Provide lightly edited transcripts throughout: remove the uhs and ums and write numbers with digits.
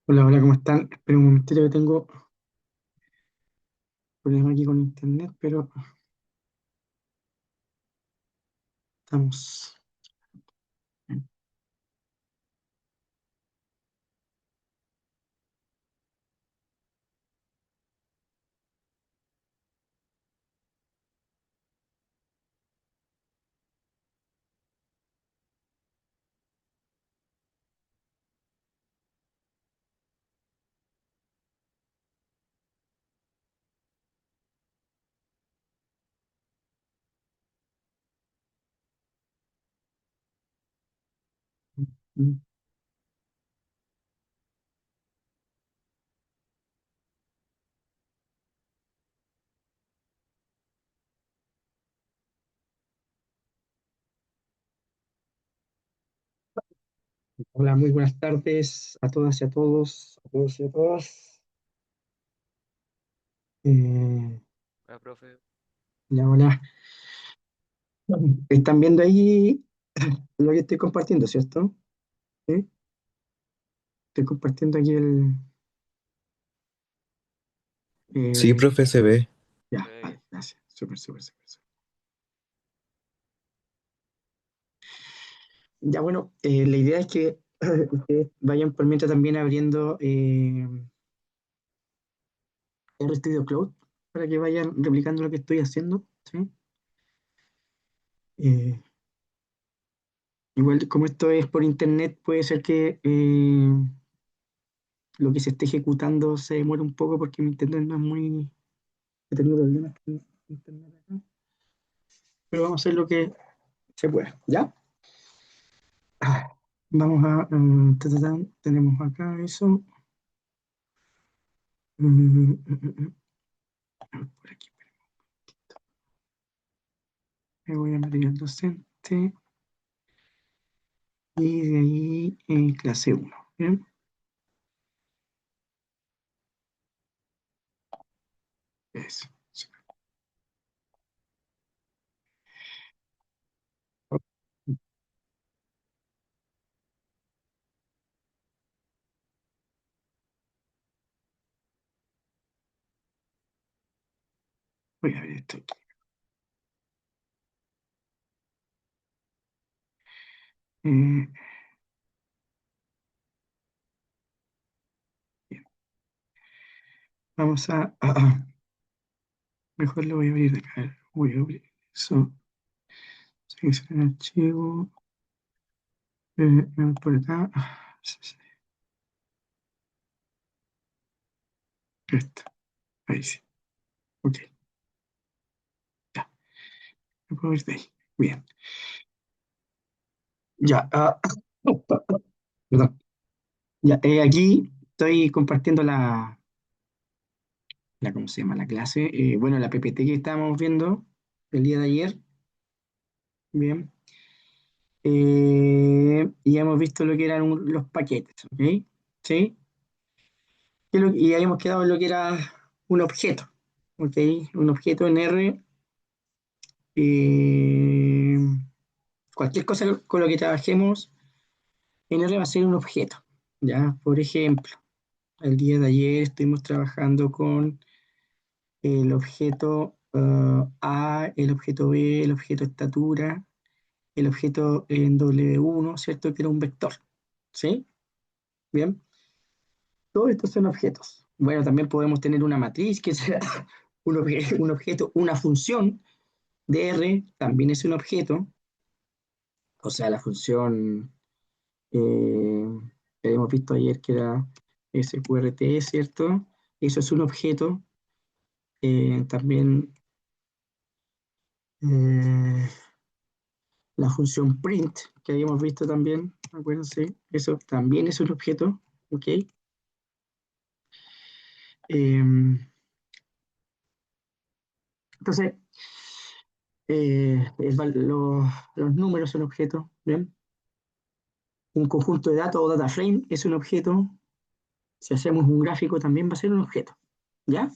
Hola, hola, ¿cómo están? Espera un momentito que tengo problema aquí con internet, pero estamos. Hola, muy buenas tardes a todas y a todos, a todos y a todas. Eh, Hola, profe. hola, hola. Están viendo ahí lo que estoy compartiendo, ¿cierto? ¿Sí? Estoy compartiendo aquí Sí, el- profe, se ve. Ya, Eh, vale, gracias. Súper, súper, súper, súper. Ya, bueno, la idea es que ustedes vayan por mientras también abriendo RStudio Cloud para que vayan replicando lo que estoy haciendo, ¿sí? Eh, Igual como esto es por internet, puede ser que lo que se esté ejecutando se demore un poco porque mi internet no es muy... He tenido problemas con internet acá. Pero vamos a hacer lo que se pueda, ¿ya? Ah, vamos a... tenemos acá eso. Por aquí. Me voy a material docente. Y de ahí clase uno. ¿Bien? Eso. Sí. Voy a ver esto aquí. Eh, bien. Vamos mejor lo voy a abrir de acá. Voy a abrir eso. Seleccionar archivo. Por acá. Sí, sí, esto. Ahí sí. Ok. Ya. Me puedo ir de ahí. Bien. Ya. Perdón. Ya. Aquí estoy compartiendo ¿cómo se llama? La clase. Bueno, la PPT que estábamos viendo el día de ayer. Bien. Y ya hemos visto lo que eran los paquetes. ¿Ok? ¿Sí? Y habíamos quedado en lo que era un objeto. ¿Ok? Un objeto en R. eh, Cualquier cosa con lo que trabajemos en R va a ser un objeto. ¿Ya? Por ejemplo, el día de ayer estuvimos trabajando con el objeto A, el objeto B, el objeto estatura, el objeto en W1, ¿cierto? Que era un vector. ¿Sí? Bien. Todos estos son objetos. Bueno, también podemos tener una matriz que sea un objeto, una función de R también es un objeto, o sea, la función eh, que habíamos visto ayer que era SQRT, ¿cierto? Eso es un objeto. También eh, la función print que habíamos visto también, acuérdense, eso también es un objeto, ¿ok? Eh, entonces, los números son objetos, ¿bien? Un conjunto de datos o data frame es un objeto. Si hacemos un gráfico también va a ser un objeto, ¿ya?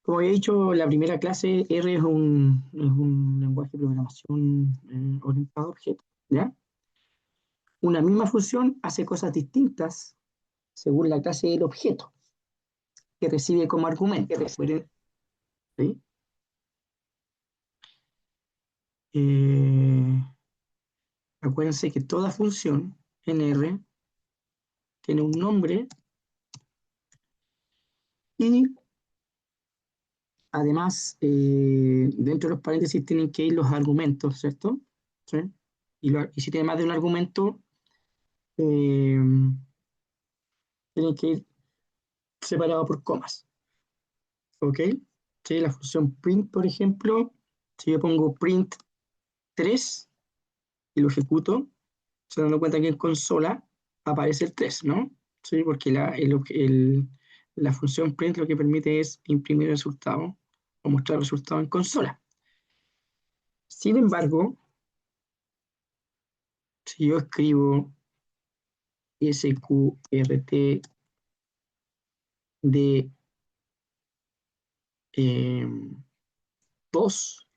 Como he dicho, la primera clase R es un lenguaje de programación orientado a objetos, ¿ya? Una misma función hace cosas distintas según la clase del objeto que recibe como argumento. ¿Sí? Eh, Acuérdense que toda función en R tiene un nombre y además dentro de los paréntesis tienen que ir los argumentos, ¿cierto? ¿Sí? Y si tiene más de un argumento, eh, tienen que ir separados por comas, ¿ok? Sí, la función print, por ejemplo, si yo pongo print 3 y lo ejecuto, se dan cuenta que en consola aparece el 3, ¿no? Sí, porque la función print lo que permite es imprimir el resultado o mostrar el resultado en consola. Sin embargo, si yo escribo sqrt de 2,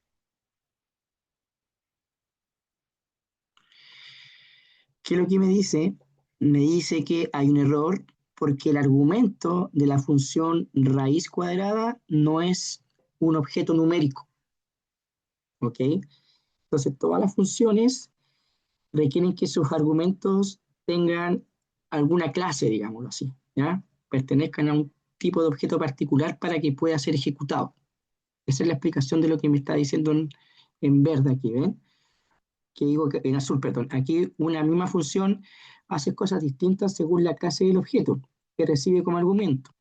¿qué es lo que me dice? Me dice que hay un error porque el argumento de la función raíz cuadrada no es un objeto numérico, ¿ok? Entonces, todas las funciones requieren que sus argumentos tengan alguna clase, digámoslo así, ¿ya? Pertenezcan a un tipo de objeto particular para que pueda ser ejecutado. Esa es la explicación de lo que me está diciendo en verde aquí, ¿ven? Que digo que en azul, perdón. Aquí una misma función hace cosas distintas según la clase del objeto que recibe como argumento,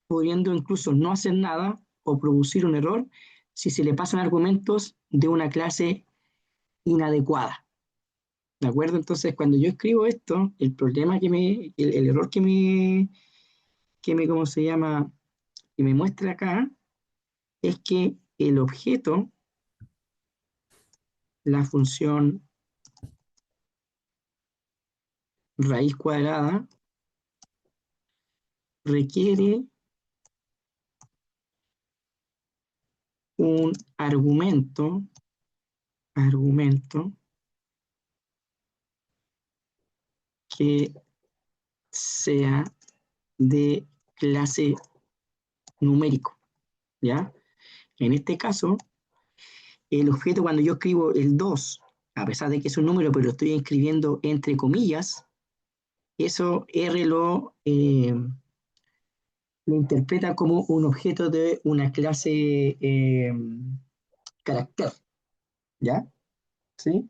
pudiendo incluso no hacer nada o producir un error si se le pasan argumentos de una clase inadecuada. ¿De acuerdo? Entonces, cuando yo escribo esto, el problema el error ¿cómo se llama? Que me muestra acá es que el objeto, la función raíz cuadrada, requiere un argumento que sea de clase numérico, ¿ya? En este caso, el objeto cuando yo escribo el 2, a pesar de que es un número, pero lo estoy escribiendo entre comillas, eso R lo interpreta como un objeto de una clase carácter, ¿ya? ¿Sí?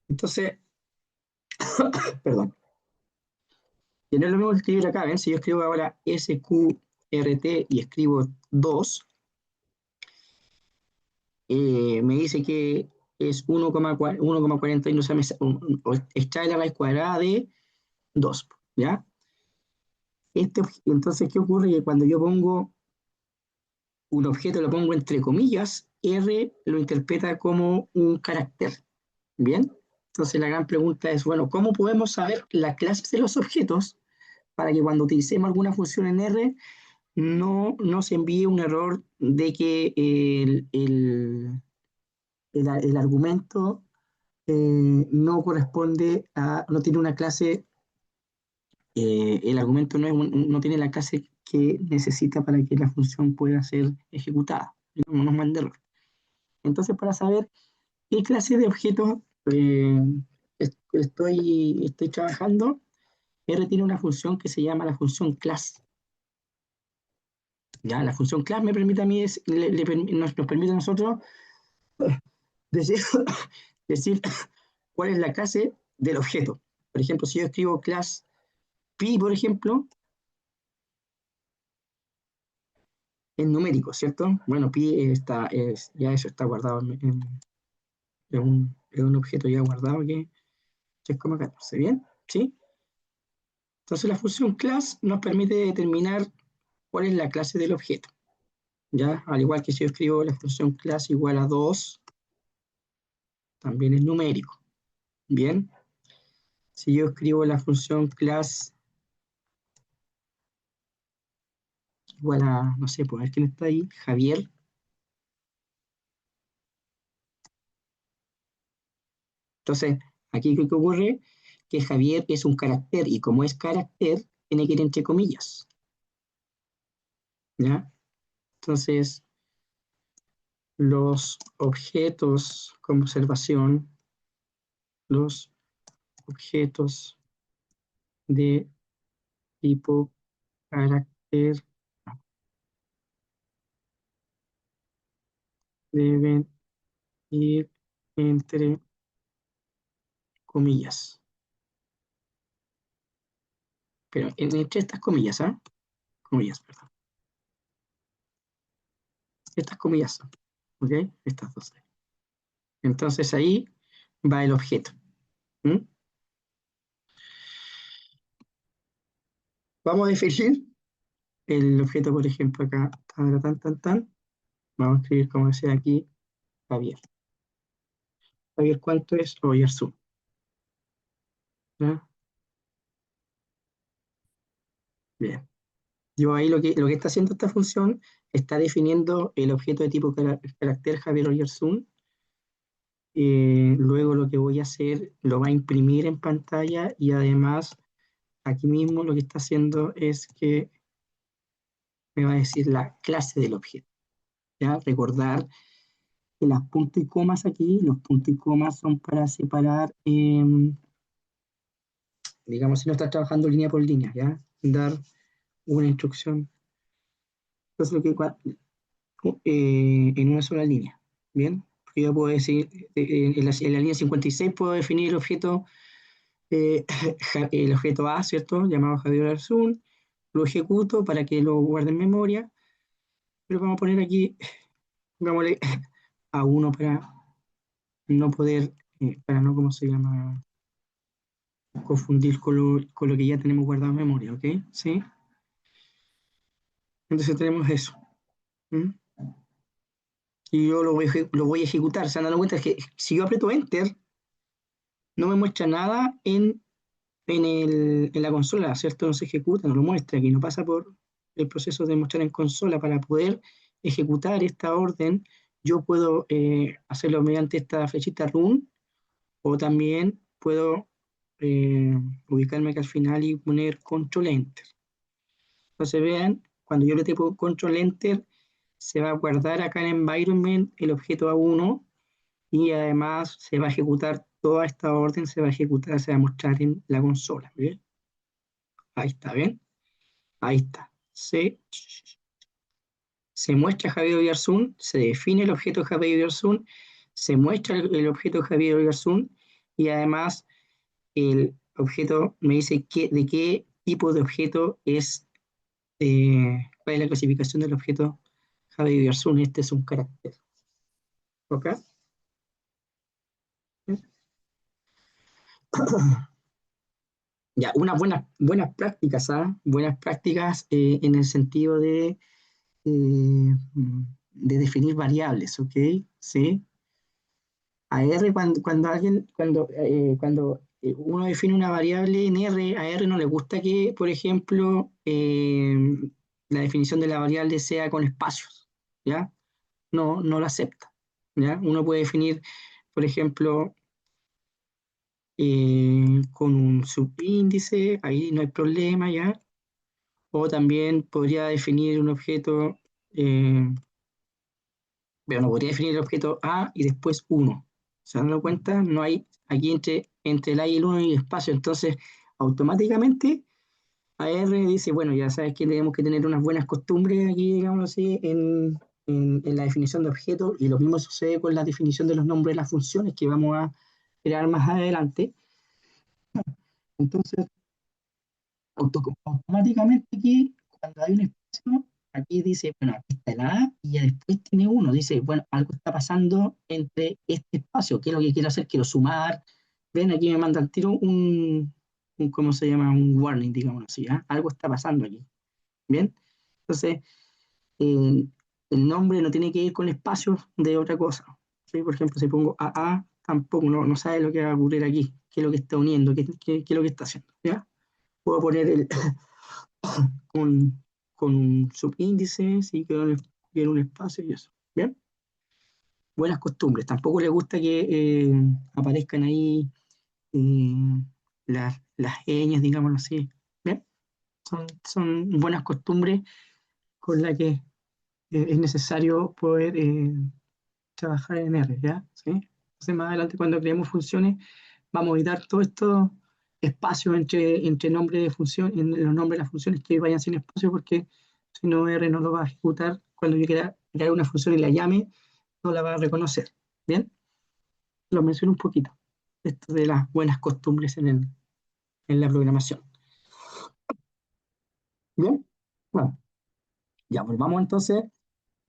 Entonces, perdón, y no es lo mismo que escribir acá, ¿ven? Si yo escribo ahora SQRT y escribo 2, me dice que es 1,40 y no se me extrae la raíz cuadrada de 2, ¿ya? Entonces, ¿qué ocurre? Que cuando yo pongo un objeto, lo pongo entre comillas, R lo interpreta como un carácter, ¿bien? Entonces, la gran pregunta es, bueno, ¿cómo podemos saber las clases de los objetos para que cuando utilicemos alguna función en R no nos envíe un error de que el argumento no corresponde no tiene una clase, el argumento no tiene la clase que necesita para que la función pueda ser ejecutada, no nos mande error. Entonces, para saber qué clase de objeto estoy trabajando, R tiene una función que se llama la función class. Ya, la función class me permite a mí, nos permite a nosotros decir, decir cuál es la clase del objeto. Por ejemplo, si yo escribo class pi, por ejemplo, en numérico, ¿cierto? Bueno, pi ya eso está guardado en un objeto ya guardado que es 3,14, ¿bien? ¿Sí? Entonces la función class nos permite determinar cuál es la clase del objeto, ¿ya? Al igual que si yo escribo la función class igual a 2, también es numérico, ¿bien? Si yo escribo la función class igual a, no sé, pues a ver quién está ahí, Javier. Entonces, aquí, ¿qué ocurre? que Javier es un carácter y como es carácter, tiene que ir entre comillas, ¿ya? Entonces, los objetos como observación, los objetos de tipo carácter deben ir entre comillas. Pero entre estas comillas, ¿ah? Comillas, perdón. Estas comillas son, ¿ok? Estas dos. Entonces ahí va el objeto. ¿Mm? Vamos a definir el objeto, por ejemplo, acá, tan, tan, tan, tan. Vamos a escribir, como decía aquí, Javier. Javier, ¿cuánto es Oyarzún? ¿Ya? Bien. Yo ahí lo que está haciendo esta función está definiendo el objeto de tipo carácter Javier Oyarzún. Luego lo que voy a hacer lo va a imprimir en pantalla y además aquí mismo lo que está haciendo es que me va a decir la clase del objeto. ¿Ya? Recordar que las puntos y comas aquí, los puntos y comas son para separar, digamos, si no estás trabajando línea por línea, ¿ya? Dar una instrucción. Entonces, en una sola línea, ¿bien? Porque yo puedo decir, en la línea 56 puedo definir eh, el objeto A, ¿cierto? Llamado Javier Arzún, lo ejecuto para que lo guarde en memoria, pero vamos a poner aquí, pongámosle A1 para no poder, para no, ¿cómo se llama? Confundir con lo que ya tenemos guardado en memoria, ¿ok? ¿Sí? Entonces tenemos eso. ¿Mm? Y yo lo voy a ejecutar. Se han dado cuenta que si yo aprieto Enter, no me muestra nada en la consola, ¿cierto? No se ejecuta, no lo muestra, aquí no pasa por el proceso de mostrar en consola. Para poder ejecutar esta orden, yo puedo hacerlo mediante esta flechita Run o también puedo eh, ubicarme acá al final y poner Control Enter. Entonces vean, cuando yo le tengo Control Enter, se va a guardar acá en Environment el objeto A1 y además se va a ejecutar toda esta orden, se va a ejecutar, se va a mostrar en la consola. ¿Bien? Ahí está, ¿bien? Ahí está. Se muestra Javier Oyarzún, se define el objeto Javier Oyarzún, se muestra el objeto Javier Oyarzún y además el objeto me dice de qué tipo de objeto es, cuál es la clasificación del objeto Javier Oyarzún. Este es un carácter. ¿Ok? Ya, unas buenas prácticas, ¿ah? Buenas prácticas en el sentido de definir variables, ¿ok? ¿Sí? A R cuando uno define una variable en R, a R no le gusta que, por ejemplo, la definición de la variable sea con espacios, ¿ya? No lo acepta, ¿ya? Uno puede definir, por ejemplo, con un subíndice, ahí no hay problema, ¿ya? O también podría definir un objeto, eh, pero no podría definir el objeto A y después uno. ¿Se dan cuenta? No hay aquí entre el A y el 1 y espacio. Entonces, automáticamente AR dice, bueno, ya sabes que tenemos que tener unas buenas costumbres aquí, digamos así, en la definición de objetos. Y lo mismo sucede con la definición de los nombres de las funciones que vamos a crear más adelante. Entonces, automáticamente aquí, cuando hay un espacio, aquí dice, bueno, aquí está el A y ya después tiene uno. Dice, bueno, algo está pasando entre este espacio. ¿Qué es lo que quiero hacer? Quiero sumar. Ven, aquí me manda al tiro ¿cómo se llama? Un warning, digamos así. ¿Ah? Algo está pasando aquí. Bien. Entonces, eh, el nombre no tiene que ir con espacios de otra cosa. ¿Sí? Por ejemplo, si pongo AA, tampoco, no sabe lo que va a ocurrir aquí. ¿Qué es lo que está uniendo? ¿Qué es lo que está haciendo? ¿Ya? Puedo poner con, con un subíndice, sí, que en un espacio y eso. Bien, buenas costumbres. Tampoco le gusta que aparezcan ahí eh, las ñes, digámoslo así. ¿Bien? Son buenas costumbres con las que es necesario poder trabajar en R, ¿ya? ¿Sí? Entonces, más adelante, cuando creemos funciones, vamos a evitar todos estos espacios entre nombres de función, en los nombres de las funciones que vayan sin espacio, porque si no, R no lo va a ejecutar. Cuando yo quiera crear una función y la llame, no la va a reconocer. ¿Bien? Lo menciono un poquito. Esto de las buenas costumbres en la programación. ¿Bien? Bueno, ya volvamos entonces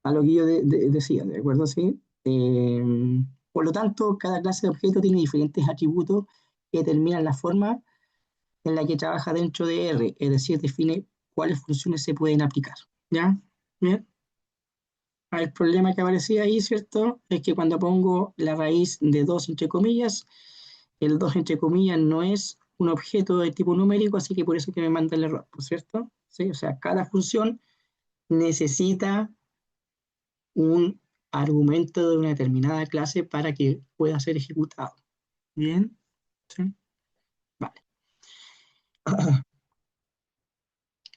a lo que yo decía, ¿de acuerdo? ¿Sí? Por lo tanto, cada clase de objeto tiene diferentes atributos que determinan la forma en la que trabaja dentro de R, es decir, define cuáles funciones se pueden aplicar. ¿Ya? Bien. El problema que aparecía ahí, ¿cierto? Es que cuando pongo la raíz de 2 entre comillas, el 2 entre comillas no es un objeto de tipo numérico, así que por eso que me manda el error, ¿cierto? ¿Sí? O sea, cada función necesita un argumento de una determinada clase para que pueda ser ejecutado. ¿Bien? ¿Sí? Vale.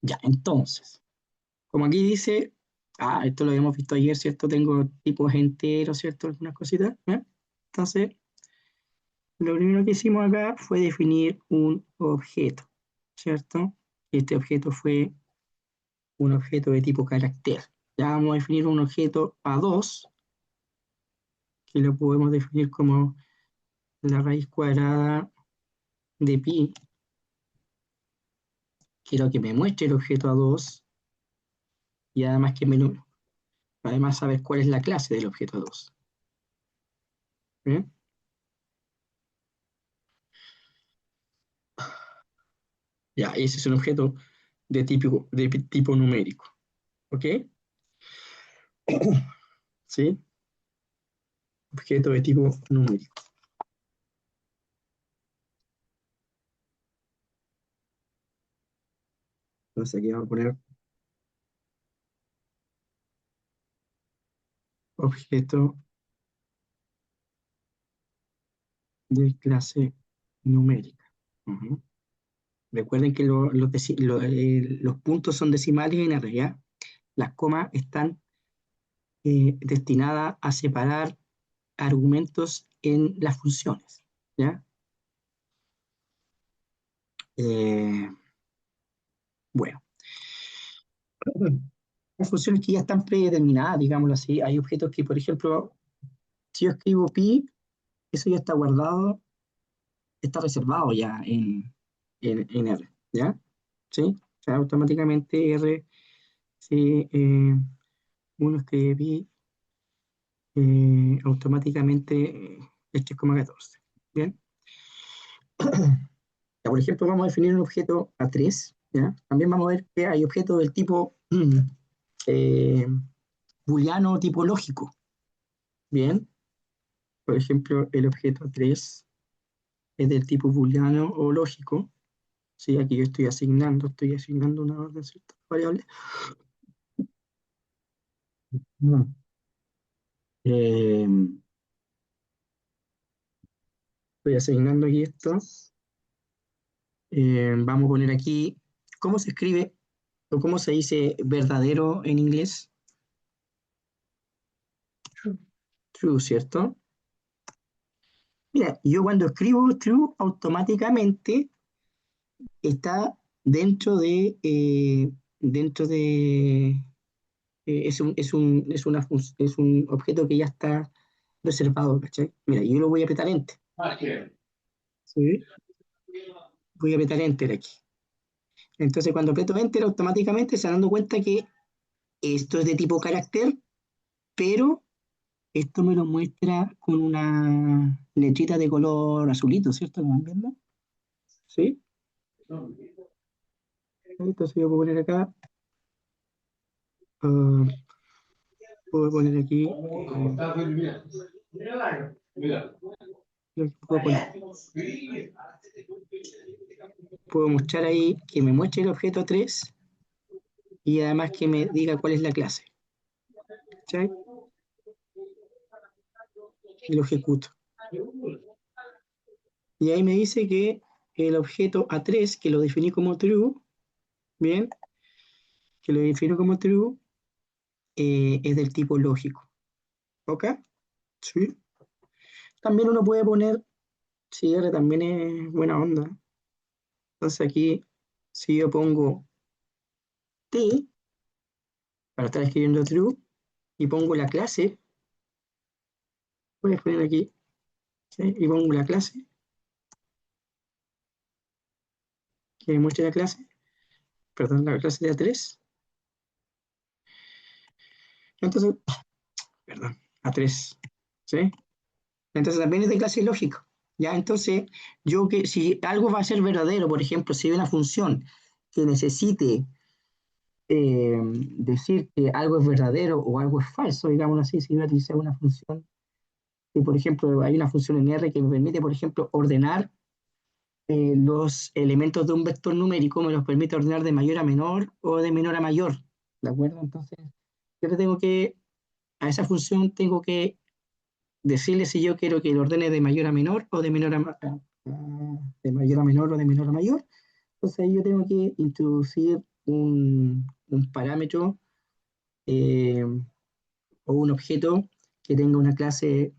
Ya, entonces, como aquí dice, esto lo habíamos visto ayer, ¿cierto? Tengo tipos enteros, ¿cierto? Algunas cositas. ¿Ya? Entonces, lo primero que hicimos acá fue definir un objeto, ¿cierto? Y este objeto fue un objeto de tipo carácter. Ya vamos a definir un objeto A2, que lo podemos definir como la raíz cuadrada de pi. Quiero que me muestre el objeto A2 y además además saber cuál es la clase del objeto A2. ¿Bien? Ya, ese es un objeto de tipo numérico. ¿Ok? ¿Sí? Objeto de tipo numérico. Entonces aquí vamos a poner objeto de clase numérica. Ujú. Recuerden que los puntos son decimales en R, ¿ya? Las comas están destinadas a separar argumentos en las funciones, ¿ya? Eh, bueno, hay funciones que ya están predeterminadas, digámoslo así. Hay objetos que, por ejemplo, si yo escribo pi, eso ya está guardado, está reservado ya en R, ¿ya? ¿Sí? O sea, automáticamente R, si uno escribe pi, automáticamente es 3,14. ¿Bien? Ya, por ejemplo, vamos a definir un objeto A3, ¿ya? También vamos a ver que hay objetos del tipo eh, booleano tipológico. Bien, por ejemplo, el objeto 3 es del tipo booleano o lógico. Sí, aquí yo estoy asignando una orden a ciertas variables. Mm. Eh, Estoy asignando aquí esto. Vamos a poner aquí, ¿cómo se escribe o cómo se dice verdadero en inglés? True, ¿cierto? Mira, yo cuando escribo true, automáticamente está dentro de es un objeto que ya está reservado, ¿cachai? Mira, yo lo voy a apretar enter. ¿Sí? Voy a apretar enter aquí. Entonces, cuando aprieto enter, automáticamente se van dando cuenta que esto es de tipo carácter, pero esto me lo muestra con una letrita de color azulito, ¿cierto? ¿Lo van viendo? ¿Sí? Entonces yo puedo poner acá, ah, puedo poner aquí, lo que puedo mostrar ahí que me muestre el objeto 3 y además que me diga cuál es la clase. ¿Sí? Y lo ejecuto. Y ahí me dice que el objeto A3, que lo definí como true, bien, que lo defino como true, es del tipo lógico. ¿Ok? Sí. También uno puede poner, si R también es buena onda. Entonces aquí, si yo pongo T, para estar escribiendo true, y pongo la clase, voy a poner aquí, ¿sí? Y pongo la clase, que muestre la clase, perdón, la clase de A3. Entonces, perdón, A3, ¿sí? Entonces también es de clase lógico. Ya, entonces, yo que si algo va a ser verdadero, por ejemplo, si hay una función que necesite decir que algo es verdadero o algo es falso, digamos así, si voy a utilizar una función, que por ejemplo hay una función en R que me permite, por ejemplo, ordenar los elementos de un vector numérico, me los permite ordenar de mayor a menor o de menor a mayor, ¿de acuerdo? Entonces, yo le tengo que, a esa función tengo que decirle si yo quiero que lo ordene de mayor a menor o de menor de mayor a menor o de menor a mayor. Entonces ahí yo tengo que introducir un parámetro eh, o un objeto que tenga una clase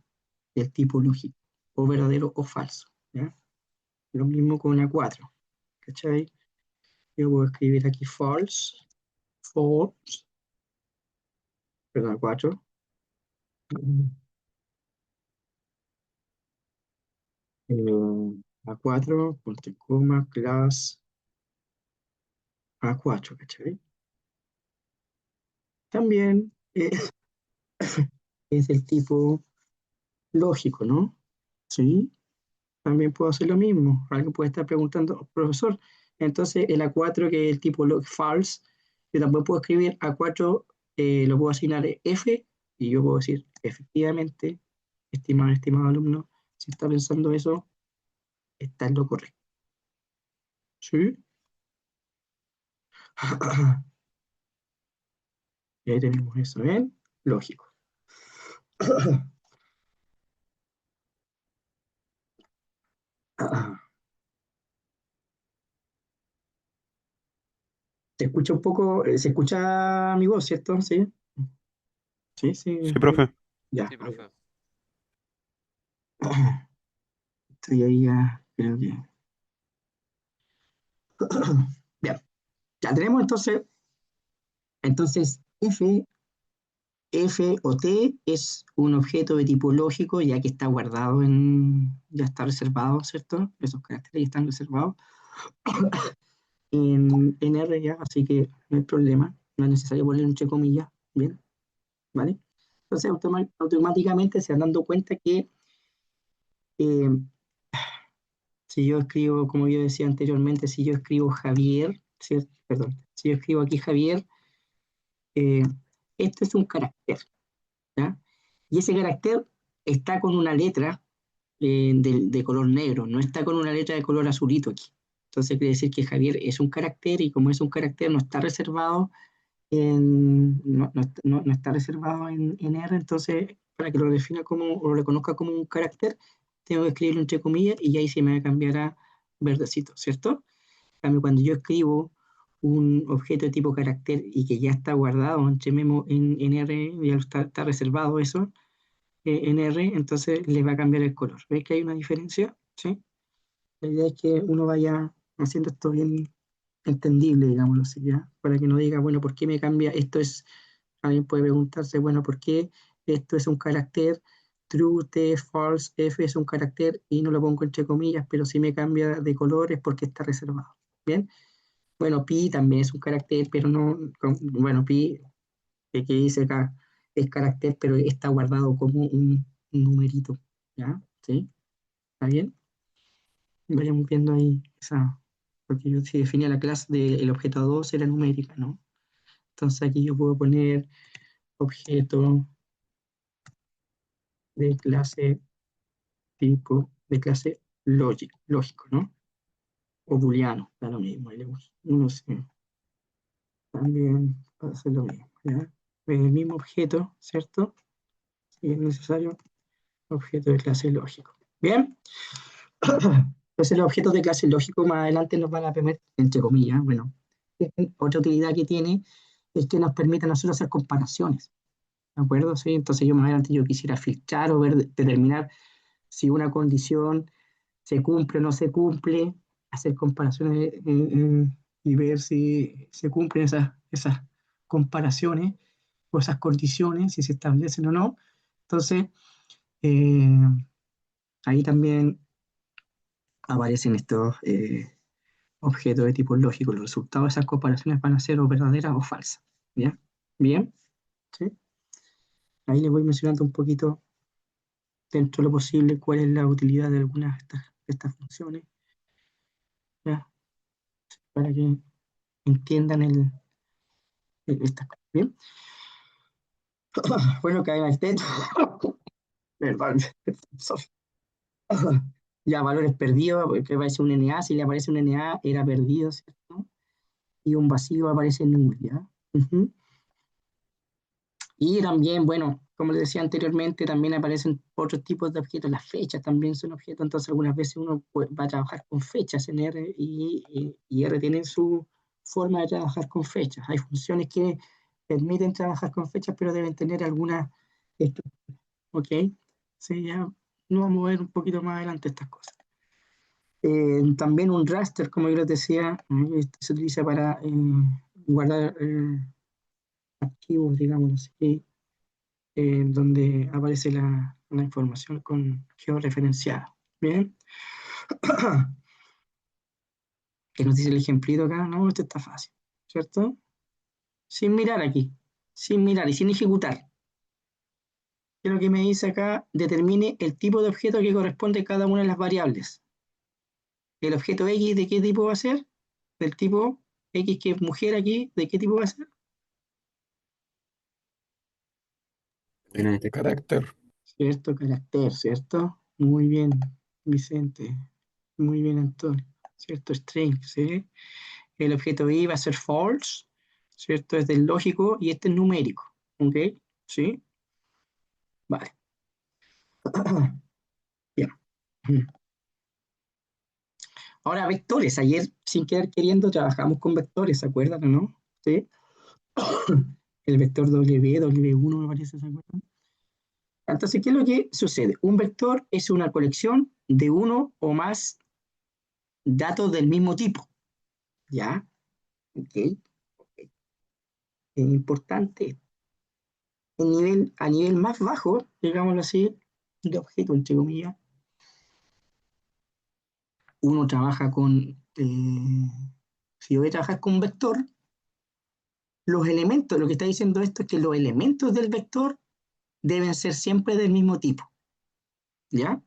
del tipo lógico, o verdadero o falso. ¿Ya? Lo mismo con A4. ¿Cachai? Yo voy a escribir aquí false, perdón, A4. A4, ponte coma, class A4, ¿cachai? También es el tipo lógico, ¿no? Sí, también puedo hacer lo mismo. Alguien puede estar preguntando, profesor, entonces el A4, que es el tipo false, yo también puedo escribir A4, lo puedo asignar F, y yo puedo decir, efectivamente, estimado alumno, si está pensando eso, está en lo correcto. ¿Sí? Y ahí tenemos eso, ¿ven? Lógico. Se escucha un poco, se escucha mi voz, ¿cierto? Sí, sí, sí. Sí, profe. Ya, Sí, ok. profe. Estoy ahí ya, creo que. Bien, ya tenemos entonces F o T es un objeto de tipo lógico, ya que está guardado ya está reservado, ¿cierto? Esos caracteres ya están reservados en R ya, así que no hay problema, no es necesario poner entre comillas, bien, ¿vale? Entonces automáticamente se van dando cuenta que eh, si yo escribo, como yo decía anteriormente, si yo escribo Javier, ¿cierto? Perdón, si yo escribo aquí Javier, eh, esto es un carácter, ¿ya? Y ese carácter está con una letra de color negro, no está con una letra de color azulito aquí. Entonces quiere decir que Javier es un carácter y como es un carácter no está reservado no está reservado en R, entonces para que lo defina como o lo reconozca como un carácter, tengo que escribirlo entre comillas y ahí se me cambiará verdecito, ¿cierto? En cambio, cuando yo escribo un objeto de tipo carácter y que ya está guardado en R, ya está reservado eso en R, entonces le va a cambiar el color. ¿Ves que hay una diferencia? ¿Sí? La idea es que uno vaya haciendo esto bien entendible, digámoslo así, ¿ya? Para que no diga, bueno, ¿por qué me cambia? Alguien puede preguntarse, bueno, ¿por qué esto es un carácter? True, T, false, F es un carácter y no lo pongo entre comillas, pero si me cambia de color es porque está reservado. ¿Bien? Bueno, pi también es un carácter, pero no, bueno, pi, que dice acá, es carácter, pero está guardado como un numerito, ¿ya? ¿Sí? ¿Está bien? Vayamos viendo ahí esa, porque yo si definía la clase del objeto 2 era numérica, ¿no? Entonces aquí yo puedo poner objeto de clase de clase lógico, ¿no? O booleano, da lo mismo, no sé, también puede hacer lo mismo, ¿ya? El mismo objeto, ¿cierto? Si es necesario, objeto de clase lógico. ¿Bien? Entonces los objetos de clase lógico más adelante nos van a permitir, entre comillas, bueno, otra utilidad que tiene es que nos permite a nosotros hacer comparaciones, ¿de acuerdo? ¿Sí? Entonces yo más adelante yo quisiera filtrar o ver, determinar si una condición se cumple o no se cumple, hacer comparaciones y ver si se cumplen esas comparaciones o esas condiciones, si se establecen o no. Entonces, eh, ahí también aparecen estos objetos de tipo lógico. Los resultados de esas comparaciones van a ser o verdaderas o falsas. ¿Ya? Bien, ¿sí? Ahí les voy mencionando un poquito, dentro de lo posible, cuál es la utilidad de algunas de estas funciones, ¿ya? Para que entiendan estas cosas. Bien. Bueno, cae en el techo. Perdón. Sorry. Ya, valores perdidos, porque aparece un NA, si le aparece un NA, era perdido, ¿cierto? Y un vacío aparece null, ¿ya? Ujú. Y también, bueno, como les decía anteriormente, también aparecen otros tipos de objetos. Las fechas también son objetos, entonces algunas veces uno va a trabajar con fechas en R y R tiene su forma de trabajar con fechas. Hay funciones que permiten trabajar con fechas, pero deben tener alguna estructura, ¿ok? Sí, ya nos vamos a ver un poquito más adelante estas cosas. También un raster, como yo les decía, se utiliza para guardar archivos, digamos así, donde aparece la información con georreferenciada. Bien, que nos dice el ejemplito acá, no, esto está fácil, ¿cierto? Sin mirar aquí, sin mirar y sin ejecutar. ¿Qué es lo que me dice acá? Determine el tipo de objeto que corresponde a cada una de las variables. El objeto X, ¿de qué tipo va a ser? Del tipo X, que es mujer aquí, ¿de qué tipo va a ser? Tiene de carácter. Cierto, carácter, ¿cierto? Muy bien, Vicente. Muy bien, Antonio. ¿Cierto? String, ¿sí? El objeto I va a ser false, ¿cierto? Es del lógico y este es numérico, ¿ok? ¿Sí? Vale. Bien. Ahora, vectores. Ayer, sin querer queriendo, trabajamos con vectores, ¿se acuerdan o no? ¿Sí? El vector W, W1 me parece, ¿se acuerdan? Entonces, ¿qué es lo que sucede? Un vector es una colección de uno o más datos del mismo tipo, ¿ya? ¿Ok? Es importante. A nivel más bajo, digámoslo así, de objeto, entre comillas, uno trabaja si yo voy a trabajar con un vector, los elementos, lo que está diciendo esto es que los elementos del vector deben ser siempre del mismo tipo, ¿ya?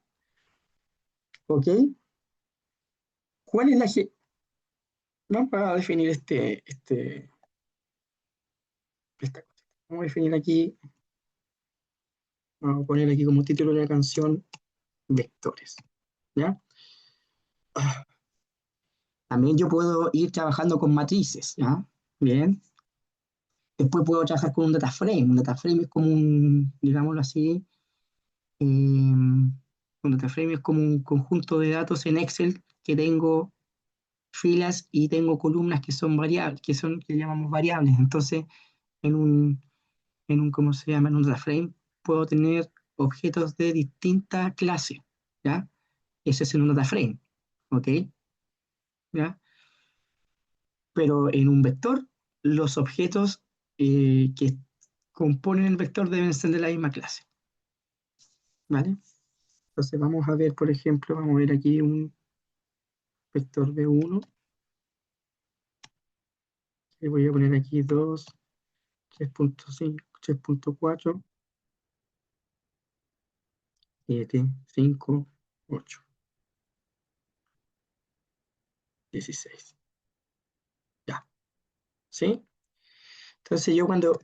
¿Ok? ¿Cuál es vamos a definir esta cosa. Vamos a definir aquí, vamos a poner aquí como título de la canción, vectores, ¿ya? También yo puedo ir trabajando con matrices, ¿ya? Bien. Después puedo trabajar con un data frame. Un data frame es como digámoslo así, un data frame es como un conjunto de datos en Excel que tengo filas y tengo columnas que son variables, que llamamos variables. Entonces, en ¿cómo se llama? En un data frame puedo tener objetos de distinta clase, ¿ya? Ese es en un data frame, ¿ok? ¿Ya? Pero en un vector, los objetos que componen el vector deben ser de la misma clase, ¿vale? Entonces vamos a ver, por ejemplo, vamos a ver aquí un vector B1, que voy a poner aquí 2, 3.5, 3.4, 7, 5, 8, 16. Ya, ¿sí? Entonces yo cuando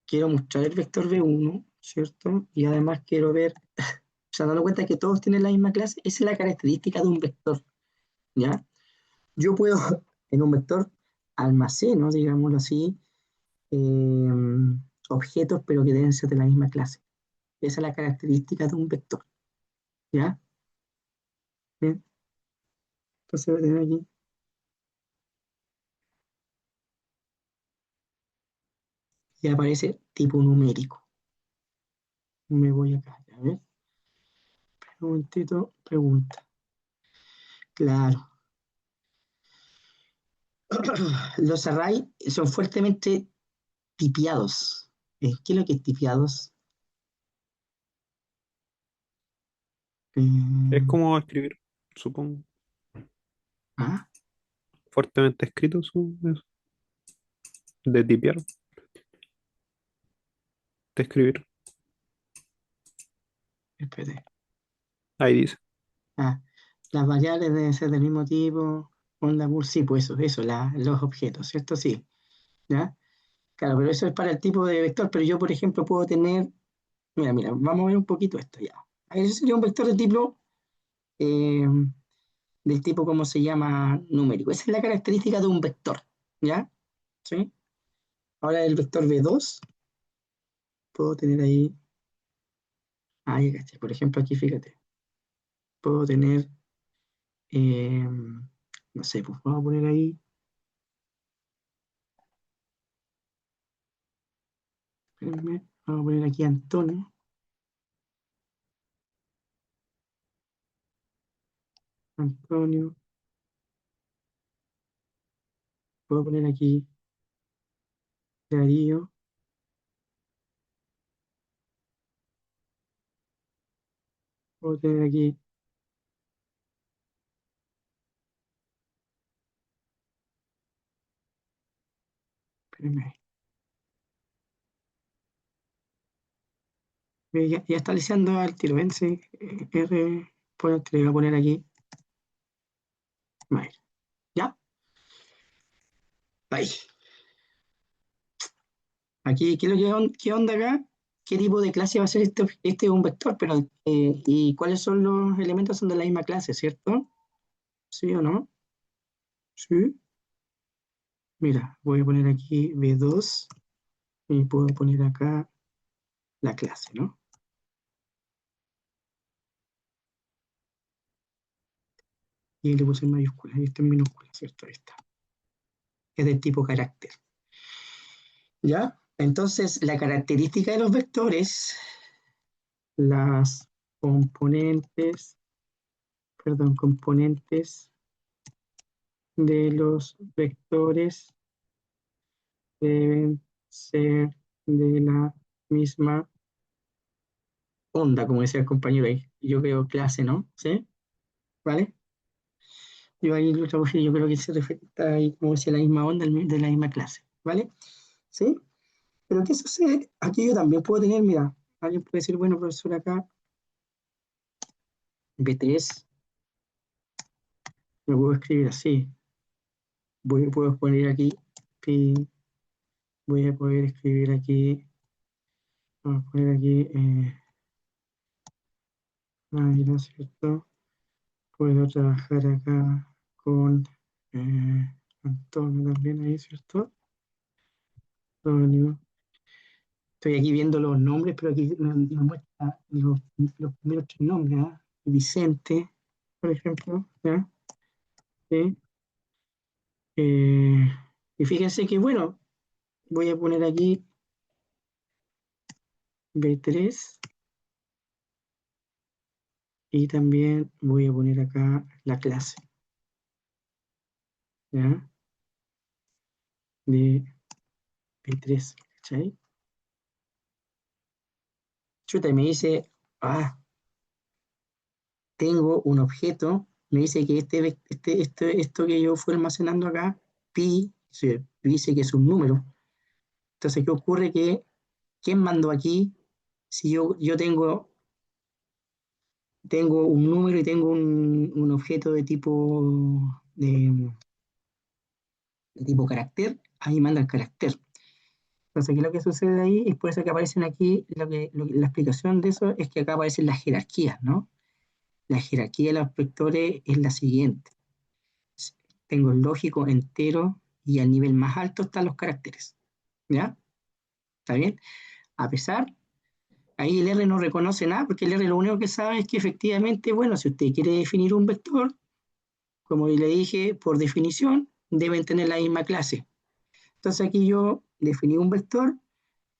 quiero mostrar el vector B1, ¿cierto? Y además quiero ver, o sea, dando cuenta que todos tienen la misma clase, esa es la característica de un vector, ¿ya? Yo puedo, en un vector, almaceno, digámoslo así, eh, objetos, pero que deben ser de la misma clase. Esa es la característica de un vector, ¿ya? Bien. Entonces voy a tener aquí, y aparece tipo numérico. Me voy acá, a ver, un momentito, pregunta. Claro. Los array son fuertemente tipiados. ¿Qué es lo que es tipiados? Es Eh, como escribir, supongo. ah, Fuertemente escrito, eso. De tipear, de escribir. espérate. Ahí dice. Ah, las variables deben ser del mismo tipo. Onda sí, pues eso, los objetos, ¿cierto? Sí, ¿ya? Claro, pero eso es para el tipo de vector, pero yo, por ejemplo, puedo tener, mira, vamos a ver un poquito esto ya. Eso sería un vector eh, del tipo, ¿cómo se llama? Numérico. Esa es la característica de un vector, ¿ya? ¿Sí? Ahora el vector V2, puedo tener ahí, ya caché, por ejemplo, aquí fíjate, puedo tener, eh, no sé, pues vamos a poner ahí, espérenme, vamos a poner aquí Antonio, Antonio, puedo poner aquí Darío, puedo tener aquí, espérenme, ya está lisiando al tiro, ven, sí, R, le voy a poner aquí, vale, ya, ahí. Aquí, ¿qué, es lo qué onda acá? ¿Qué tipo de clase va a ser este? Este es un vector, pero ¿y cuáles son los elementos? Son de la misma clase, ¿cierto? ¿Sí o no? Sí. Mira, voy a poner aquí B2 y puedo poner acá la clase, ¿no? Y le puse en mayúscula y este en minúscula, ¿cierto? Ahí está. Es del tipo carácter. ¿Ya? Entonces, la característica de los vectores, las componentes, perdón, componentes de los vectores deben ser de la misma onda, como decía el compañero ahí. Yo veo clase, ¿no? ¿Sí? ¿Vale? Yo ahí lo traduje, yo creo que se refiere está ahí, como decía, la misma onda de la misma clase. ¿Vale? ¿Sí? Pero ¿qué sucede? Aquí yo también puedo tener, mira, alguien puede decir, bueno, profesor, acá B3, me puedo escribir así. Puedo poner aquí, pi, voy a poder escribir aquí, vamos a poner aquí, mira, ¿cierto? Puedo trabajar acá con Antonio también ahí, ¿cierto? Antonio. Estoy aquí viendo los nombres, pero aquí me muestra los primeros tres nombres, ¿ah? Vicente, por ejemplo, ¿ya? ¿Sí? Eh, y fíjense que, bueno, voy a poner aquí B3 y también voy a poner acá la clase, ¿ya? De B3, ¿cachai? Chuta, y me dice, tengo un objeto, me dice que esto que yo fui almacenando acá, pi, dice que es un número. Entonces, ¿qué ocurre? ¿Quién mandó aquí? Si yo tengo un número y tengo un objeto de tipo carácter, ahí manda el carácter. Entonces, ¿qué es lo que sucede ahí? Es por eso que aparecen aquí, la explicación de eso es que acá aparecen las jerarquías, ¿no? La jerarquía de los vectores es la siguiente. Tengo el lógico entero y al nivel más alto están los caracteres. ¿Ya? ¿Está bien? A pesar, ahí el R no reconoce nada porque el R lo único que sabe es que efectivamente, bueno, si usted quiere definir un vector, como le dije, por definición, deben tener la misma clase. Entonces aquí yo definí un vector,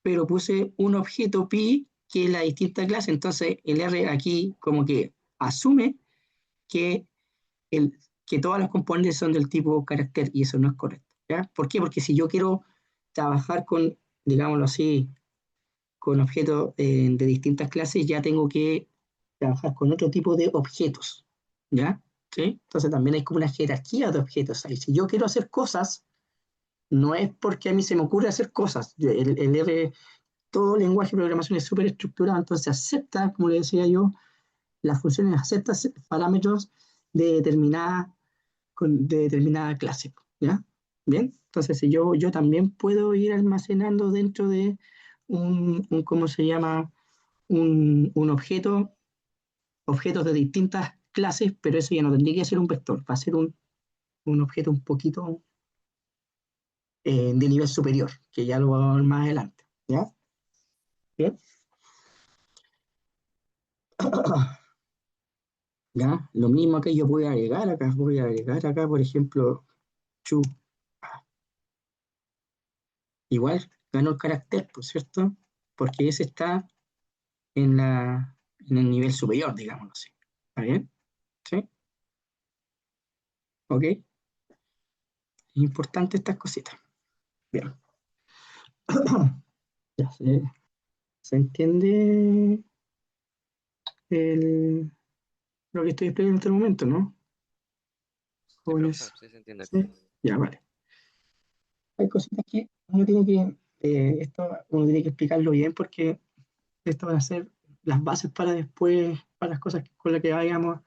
pero puse un objeto pi que es la distinta clase. Entonces el R aquí como que asume que, el, que todas las componentes son del tipo carácter y eso no es correcto. ¿Ya? ¿Por qué? Porque si yo quiero trabajar con, digámoslo así, con objetos de distintas clases, ya tengo que trabajar con otro tipo de objetos. ¿Ya? ¿Sí? Entonces también hay como una jerarquía de objetos ahí. Si yo quiero hacer cosas, no es porque a mí se me ocurre hacer cosas. El R, todo lenguaje de programación es súper estructurado, entonces acepta, como le decía yo, las funciones aceptan parámetros de determinada clase. ¿Ya? Bien, entonces si yo también puedo ir almacenando dentro de ¿cómo se llama? Un objeto, objetos de distintas clases, pero eso ya no tendría que ser un vector, va a ser un objeto un poquito de nivel superior, que ya lo vamos a ver más adelante. ¿Ya? Bien. ¿Ya? Lo mismo que yo voy a agregar acá, por ejemplo, chu, igual ganó el carácter, por cierto, porque ese está en el nivel superior, digámoslo así. ¿Está bien? ¿Sí? ¿Ok? Es importante estas cositas. Bien. Ya se entiende el, lo que estoy explicando en este momento, ¿no? Sí, profe, Jóvenes. sí se entiende. ¿Sí? Ya, vale. Hay cositas que uno tiene que, esto uno tiene que explicarlo bien porque esto van a ser las bases para después, para las cosas con las que vayamos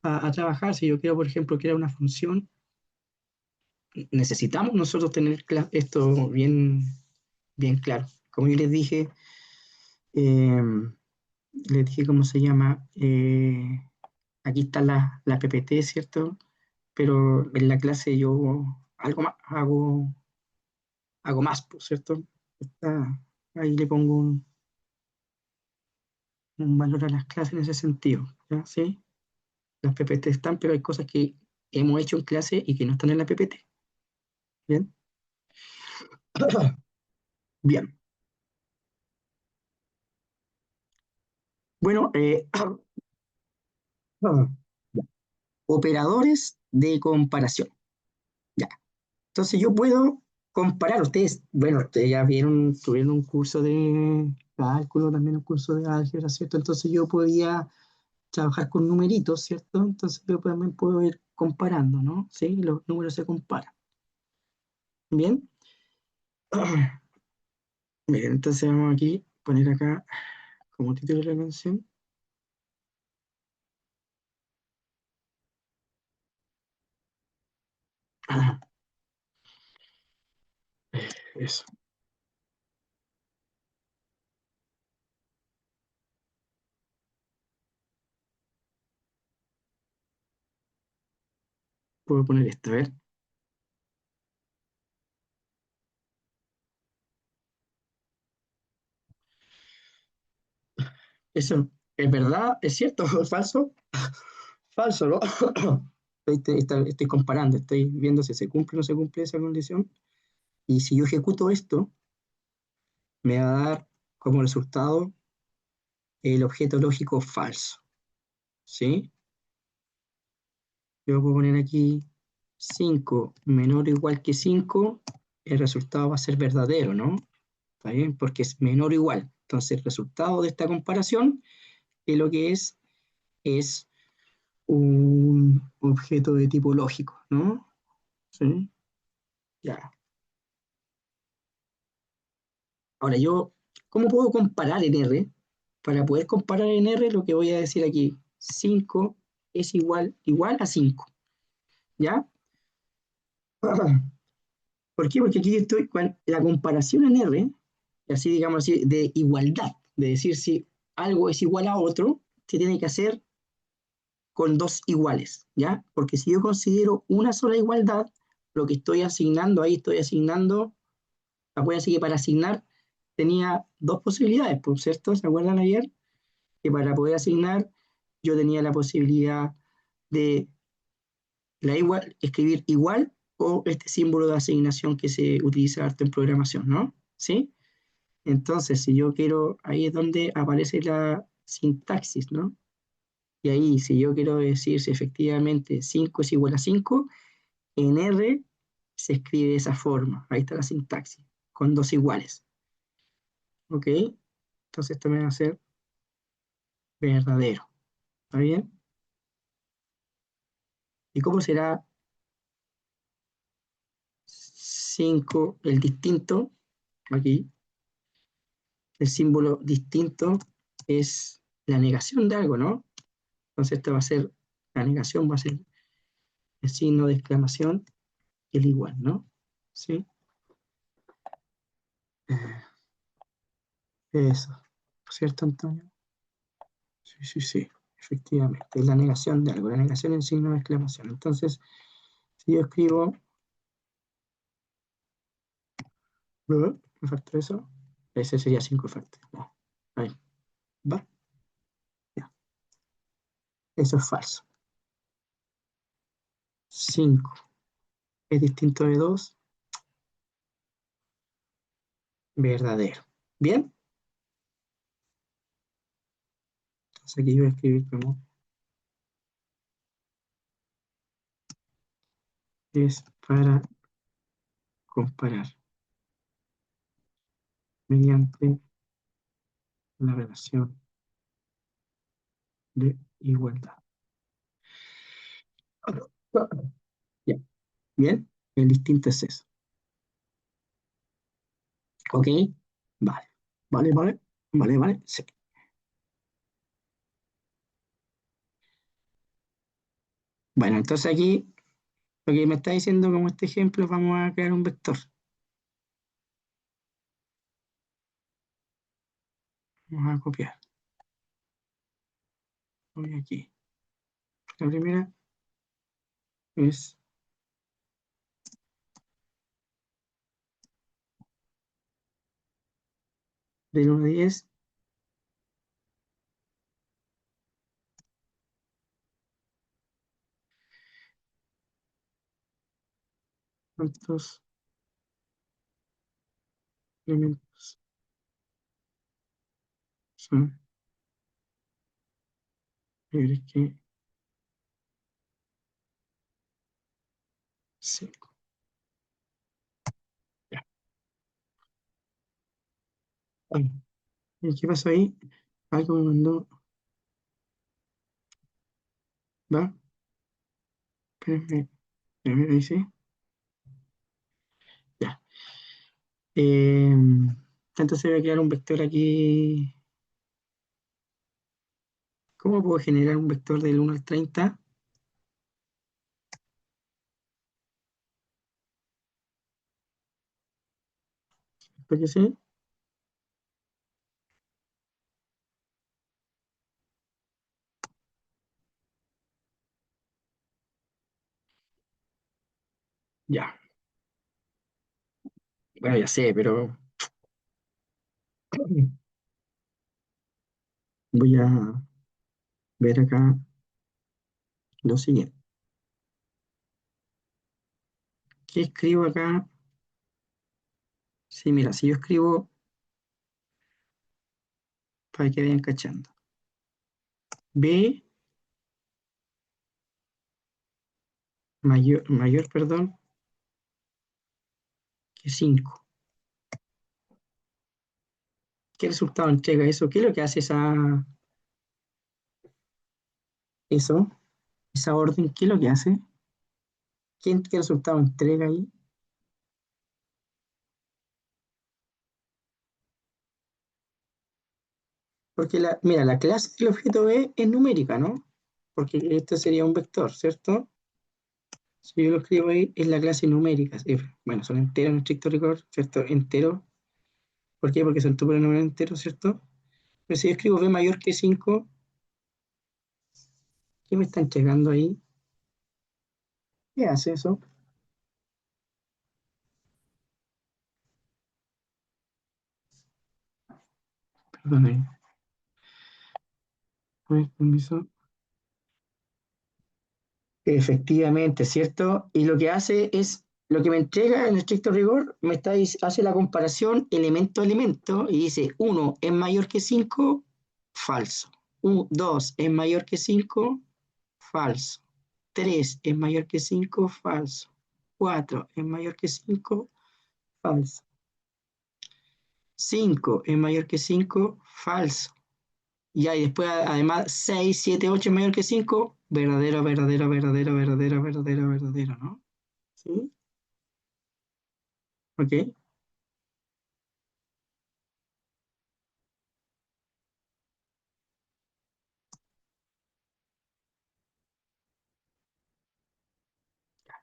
a trabajar. Si yo quiero, por ejemplo, crear una función, necesitamos nosotros tener esto bien claro. Como yo eh, les dije cómo se llama, aquí está la PPT, ¿cierto? Pero en la clase yo algo más, hago más, pues, ¿cierto? Ahí le pongo un valor a las clases en ese sentido, ¿ya? ¿Sí? Las PPT están, pero hay cosas que hemos hecho en clase y que no están en la PPT. ¿Bien? Bien. Bueno, operadores de comparación. Ya. Entonces yo puedo comparar. Ustedes, bueno, ustedes ya vieron, tuvieron un curso de cálculo, también un curso de álgebra, ¿cierto? Entonces yo podía trabajar con numeritos, ¿cierto? Entonces yo también puedo ir comparando, ¿no? Sí, los números se comparan. Bien. Bien, entonces vamos aquí, poner acá como título de la canción. Eso. Puedo poner esto, a ver. Eso, ¿es verdad? ¿Es cierto? ¿Es falso? Falso, ¿no? Estoy comparando, estoy viendo si se cumple o no se cumple esa condición. Y si yo ejecuto esto, me va a dar como resultado el objeto lógico falso. ¿Sí? Yo puedo poner aquí 5 menor o igual que 5, el resultado va a ser verdadero, ¿no? ¿Está bien? Porque es menor o igual. Entonces, el resultado de esta comparación es lo que es un objeto de tipo lógico, ¿no? ¿Sí? Ya. Ahora yo, ¿cómo puedo comparar en R? Para poder comparar en R, lo que voy a decir aquí, 5 es igual a 5, ¿ya? ¿Por qué? Porque aquí estoy con la comparación en R, así digamos así, de igualdad, de decir si algo es igual a otro, se tiene que hacer con dos iguales, ¿ya? Porque si yo considero una sola igualdad, lo que estoy asignando ahí, acuérdense que para asignar tenía dos posibilidades, ¿por cierto? ¿Se acuerdan ayer? Que para poder asignar yo tenía la posibilidad de La igual, escribir igual o este símbolo de asignación que se utiliza harto en programación, ¿no? ¿Sí? Entonces, si yo quiero, ahí es donde aparece la sintaxis, ¿no? Y ahí, si yo quiero decir si efectivamente 5 es igual a 5, en R se escribe de esa forma. Ahí está la sintaxis, con dos iguales. ¿Ok? Entonces esto me va a ser verdadero. ¿Está bien? ¿Y cómo será 5 el distinto? Aquí, el símbolo distinto es la negación de algo, ¿no? Entonces esto va a ser, la negación va a ser el signo de exclamación y el igual, ¿no? ¿Sí? Eso. ¿Cierto, Antonio? Sí, sí, sí. Efectivamente. Es la negación de algo. La negación en signo de exclamación. Entonces, si yo escribo, me faltó eso. Ese sería 5 factor. No. Ahí. ¿Va? Ya. Eso es falso. 5 es distinto de 2. Verdadero. ¿Bien? Entonces aquí yo voy a escribir como es para comparar mediante la relación de igualdad. Ya. Bien. El distinto es eso. ¿Ok? Vale. Vale, vale. Vale, vale. Sí. Bueno, entonces aquí lo que me está diciendo como este ejemplo, vamos a crear un vector. Vamos a copiar. Voy aquí. La primera es del 1 a 10. ¿Cuántos elementos son mayores que 5? Ya. Bueno, ¿y qué pasó ahí? Algo me mandó. ¿Va? Espérenme. Espérenme, ahí sí. Ya. Eh, entonces voy a crear un vector aquí. ¿Cómo puedo generar un vector del 1 al 30? ¿Por qué sí? Ya. Bueno, ya sé, pero voy a ver acá lo siguiente. ¿Qué escribo acá? Sí, mira, si yo escribo, para que vayan cachando. B mayor, perdón, que 5. ¿Qué resultado entrega eso? ¿Qué es lo que hace eso, esa orden? ¿Qué es lo que hace? ¿Qué resultado entrega ahí? Porque mira, la clase del objeto B es numérica, ¿no? Porque esto sería un vector, ¿cierto? Si yo lo escribo ahí, es la clase numérica. Bueno, son enteros en estricto rigor, ¿cierto? Enteros. ¿Por qué? Porque son números enteros, ¿cierto? Pero si yo escribo B mayor que 5, ¿qué me está entregando ahí? ¿Qué hace eso? Perdón, ahí. A ver, permiso. Efectivamente, ¿cierto? Y lo que hace es, lo que me entrega en estricto rigor, hace la comparación elemento a elemento y dice, uno es mayor que 5, falso. 2 es mayor que 5, falso. 3 es mayor que 5, falso. 4 es mayor que 5, falso. 5 es mayor que 5, falso. Y ahí después, además, 6, 7, 8 es mayor que 5, verdadero, verdadero, verdadero, verdadero, verdadero, verdadero, ¿no? ¿Sí? ¿Ok?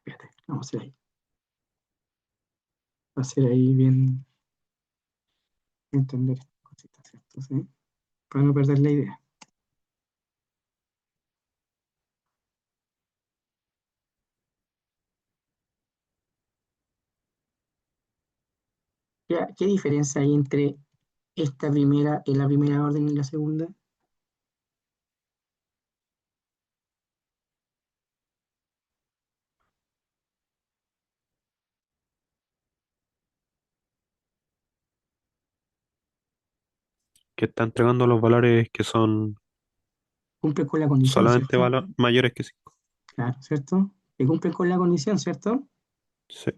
Espérate, vamos a hacer ahí. Va a ser ahí bien entender estas cositas, ¿cierto? ¿Sí? Para no perder la idea. Ya, ¿qué diferencia hay entre esta primera, en la primera orden y la segunda? Que está entregando los valores que son Cumplen con la condición, solamente ¿cierto? mayores que 5. Claro, ¿cierto? Que cumplen con la condición, ¿cierto? Sí,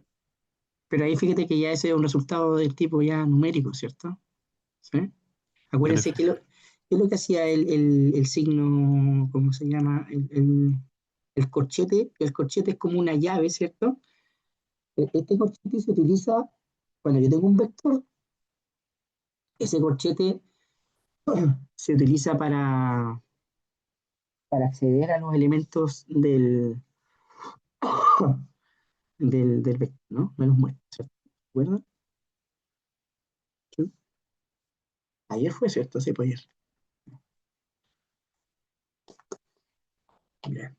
Pero ahí fíjate que ya ese es un resultado del tipo ya numérico, ¿cierto? ¿Sí? en Acuérdense efecto. qué es lo que hacía el signo, ¿cómo se llama? El corchete. El corchete es como una llave, ¿cierto? Este corchete se utiliza cuando yo tengo un vector. Ese corchete se utiliza para acceder a los elementos del vector, ¿no? Me los muestra, ¿cierto? ¿Recuerdan? Sí. Ayer fue, ¿cierto? Sí, pues ayer. Bien,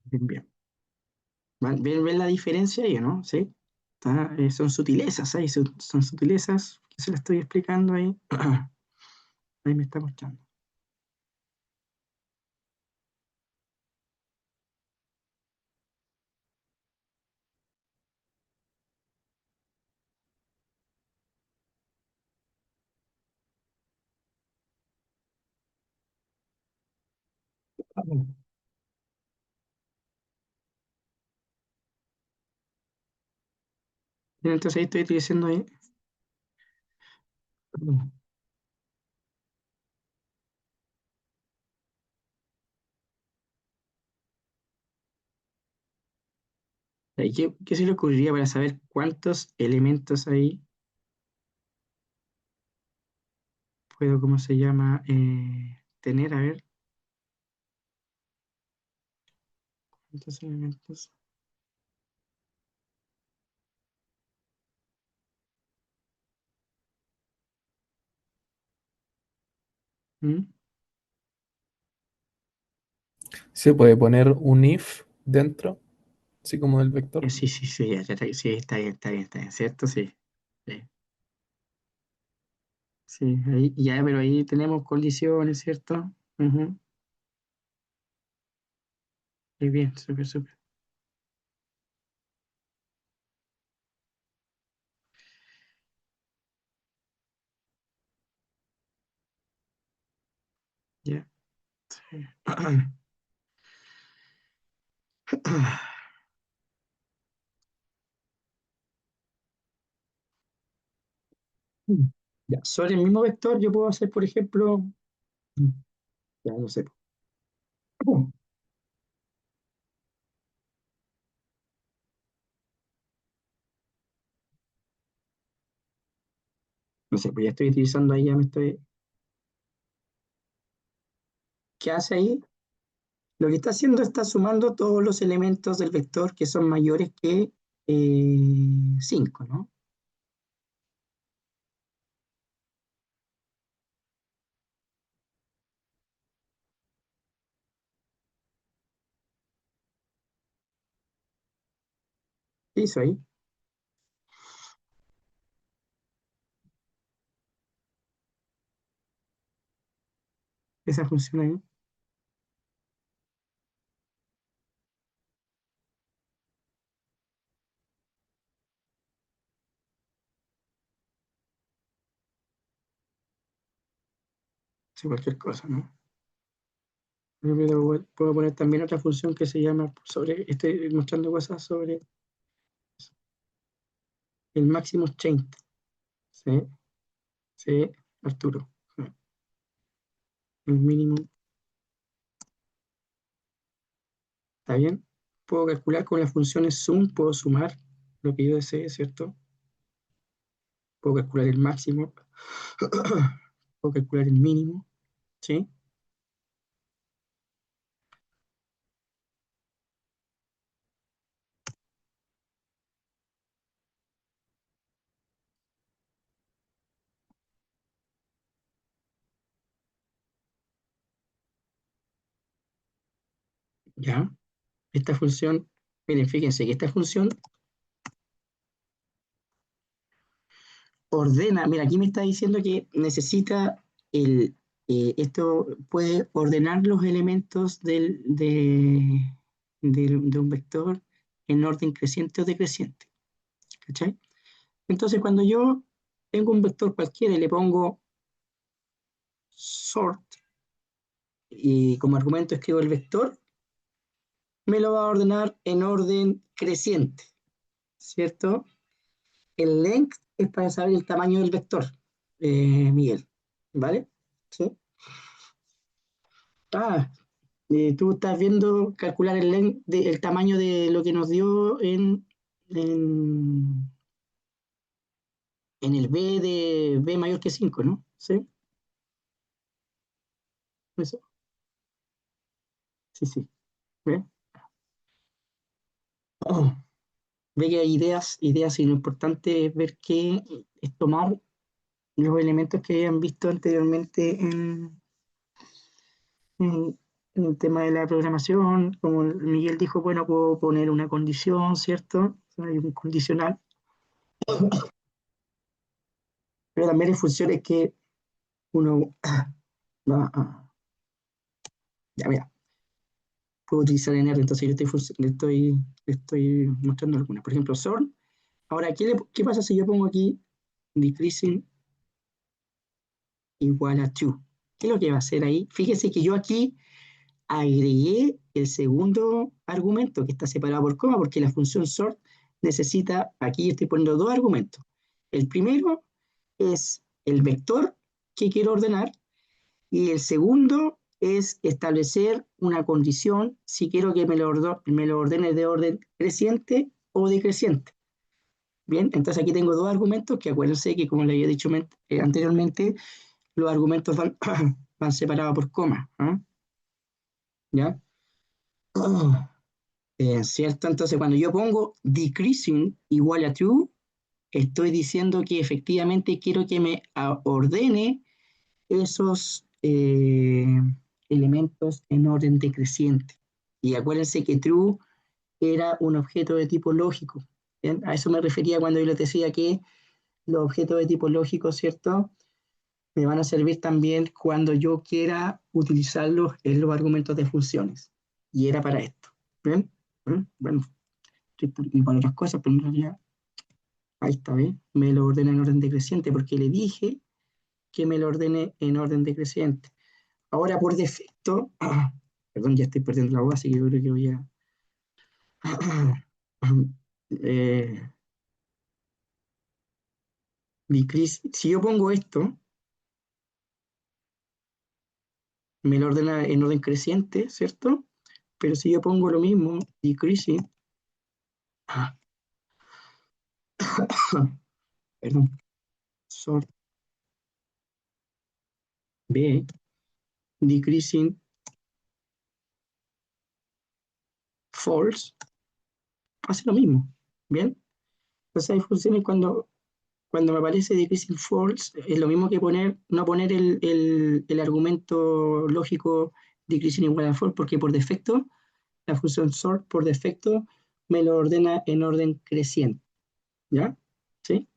bien, bien. ¿Ven la diferencia ahí, no? Sí. Son sutilezas ahí, son sutilezas que se las estoy explicando ahí. Ahí me está mostrando. Bien, entonces ahí estoy utilizando ahí. ¿Qué se le ocurriría para saber cuántos elementos ahí puedo, cómo se llama, tener? A ver, ¿cuántos elementos? ¿Mm? Se puede poner un if dentro, así como del vector. Sí, sí, sí, sí, está bien, está bien, está bien, ¿cierto? Sí, sí, sí, ya, pero ahí tenemos condiciones, ¿cierto? Ujú. Muy bien, súper, súper. Ya, sí. Ya, sobre el mismo vector yo puedo hacer, por ejemplo, ya no sé, no sé, pues ya estoy utilizando ahí, ya me estoy, ¿qué hace ahí? Lo que está haciendo está sumando todos los elementos del vector que son mayores que 5, ¿no? ¿Qué hizo ahí? Esa función ahí. Sí, cualquier cosa, ¿no? Pero puedo poner también otra función que se llama sobre, estoy mostrando cosas sobre el máximo change. Sí, sí, Arturo. Sí. El mínimo, ¿está bien? Puedo calcular con las funciones sum, puedo sumar lo que yo desee, ¿cierto? Puedo calcular el máximo, puedo calcular el mínimo, ¿sí? ¿Ya? Esta función, miren, fíjense que esta función ordena, mira, aquí me está diciendo que necesita esto puede ordenar los elementos de un vector en orden creciente o decreciente, ¿cachai? Entonces, cuando yo tengo un vector cualquiera y le pongo sort y como argumento escribo el vector, me lo va a ordenar en orden creciente, ¿cierto? El length es para saber el tamaño del vector, Miguel, ¿vale? ¿Sí? Ah, tú estás viendo calcular el tamaño de lo que nos dio en, en el B de B mayor que 5, ¿no? Sí, eso. Sí, sí. ¿Ve? Oh, ve que hay ideas y lo importante es ver qué es tomar los elementos que habían visto anteriormente en el tema de la programación. Como Miguel dijo, bueno, puedo poner una condición, ¿cierto? Hay un condicional, pero también hay funciones que uno va a... Ya, mira, puedo utilizar en R, entonces yo le estoy mostrando algunas. Por ejemplo, sort. Ahora, ¿qué pasa si yo pongo aquí decreasing igual a true? ¿Qué es lo que va a hacer ahí? Fíjese que yo aquí agregué el segundo argumento que está separado por coma, porque la función sort necesita, aquí estoy poniendo dos argumentos. El primero es el vector que quiero ordenar y el segundo es establecer una condición si quiero que me lo ordene de orden creciente o decreciente. Bien, entonces aquí tengo dos argumentos que acuérdense que como le había dicho anteriormente, los argumentos van, van separados por coma. ¿Ah? ¿Ya? Oh. ¿Cierto? Entonces, cuando yo pongo decreasing igual a true, estoy diciendo que efectivamente quiero que me ordene esos elementos en orden decreciente. Y acuérdense que true era un objeto de tipo lógico. ¿Bien? A eso me refería cuando yo les decía que los objetos de tipo lógico, ¿cierto? Me van a servir también cuando yo quiera utilizarlos en los argumentos de funciones. Y era para esto. ¿Bien? Bueno, y para otras cosas, pero en realidad, ahí está, ¿ves? Me lo ordena en orden decreciente porque le dije que me lo ordene en orden decreciente. Ahora, por defecto, perdón, ya estoy perdiendo la voz, así que yo creo que voy a... eh, si yo pongo esto, me lo ordena en orden creciente, ¿cierto? Pero si yo pongo lo mismo, decreasing, ah, perdón, sort B, decreasing false, hace lo mismo, ¿bien? Entonces hay funciones cuando me aparece decreasing false, es lo mismo que no poner el argumento lógico decreasing igual a false, porque por defecto, la función sort por defecto me lo ordena en orden creciente, ¿ya? ¿Sí?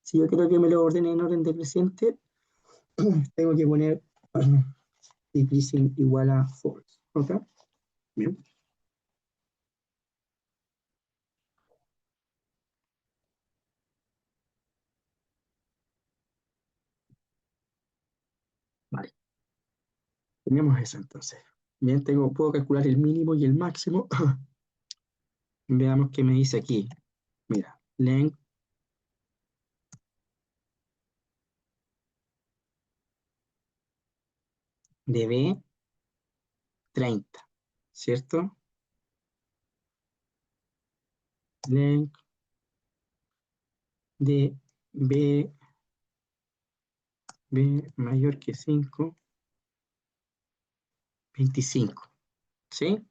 Si yo quiero que me lo ordene en orden decreciente, tengo que poner decreasing igual a false, ¿ok? Bien, vale. Tenemos eso entonces. Bien, puedo calcular el mínimo y el máximo. Veamos qué me dice aquí. Mira, length de B, 30, ¿cierto? Length de B, B mayor que 5, 25, ¿sí?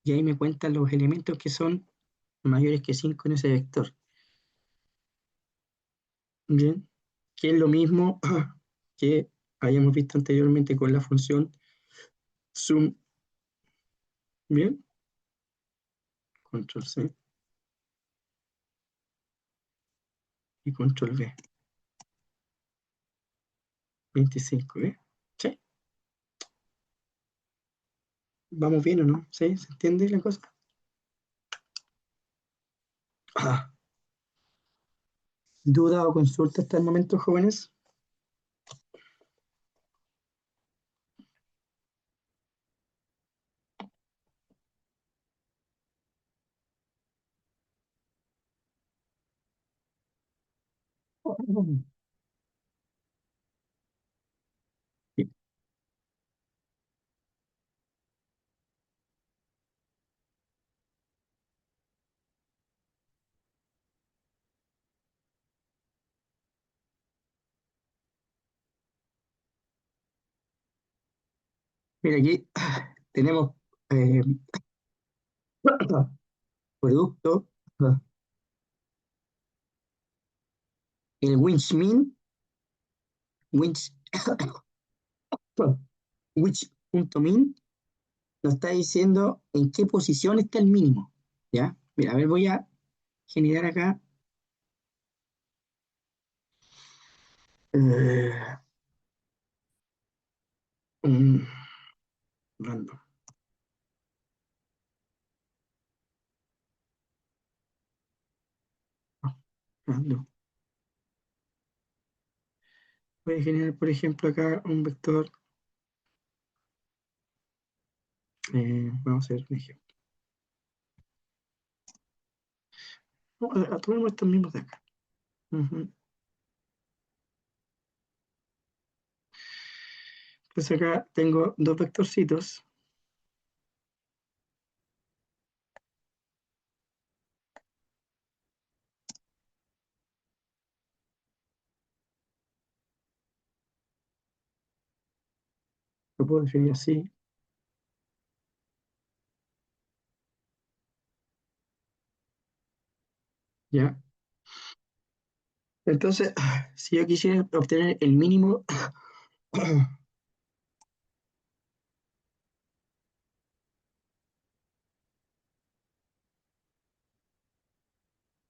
Y ahí me cuentan los elementos que son mayores que 5 en ese vector. Bien, que es lo mismo que habíamos visto anteriormente con la función sum. Bien, control C y control V. 25, ¿eh? Sí, vamos bien o no, ¿sí? ¿Se entiende la cosa? Ah, ¿duda o consulta hasta el momento, jóvenes? Sí. Mira, aquí tenemos eh, producto, el winch min, winch, winch.min nos está diciendo en qué posición está el mínimo. ¿Ya? Mira, a ver, voy a generar acá eh, un random. Random. Voy a generar, por ejemplo, acá un vector. Vamos a hacer un ejemplo. No, tomemos estos mismos de acá. Ujú. Entonces acá tengo dos vectorcitos. Lo puedo definir así. ¿Ya? Entonces, si yo quisiera obtener el mínimo,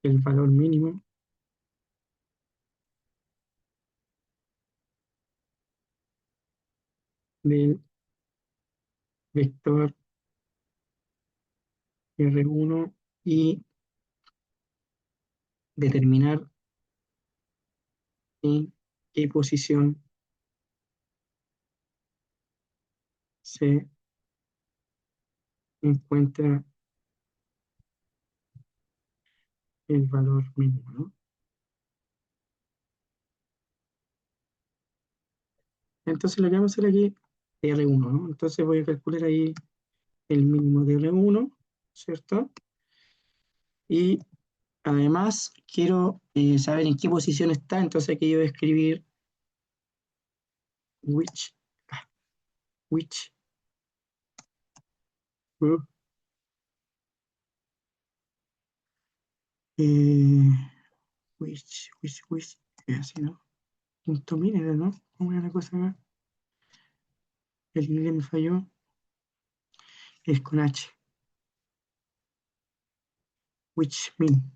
el valor mínimo del vector R1 y determinar en qué posición se encuentra el valor mínimo, ¿no? Entonces lo que vamos a hacer aquí es R1, ¿no? Entonces voy a calcular ahí el mínimo de R1, ¿cierto? Y además quiero saber en qué posición está, entonces aquí yo voy a escribir which, which, uh, eh, which, así, ¿no? Punto mínimo, ¿no? ¿Cómo era la cosa acá? El inglés me falló, es con H. which mean,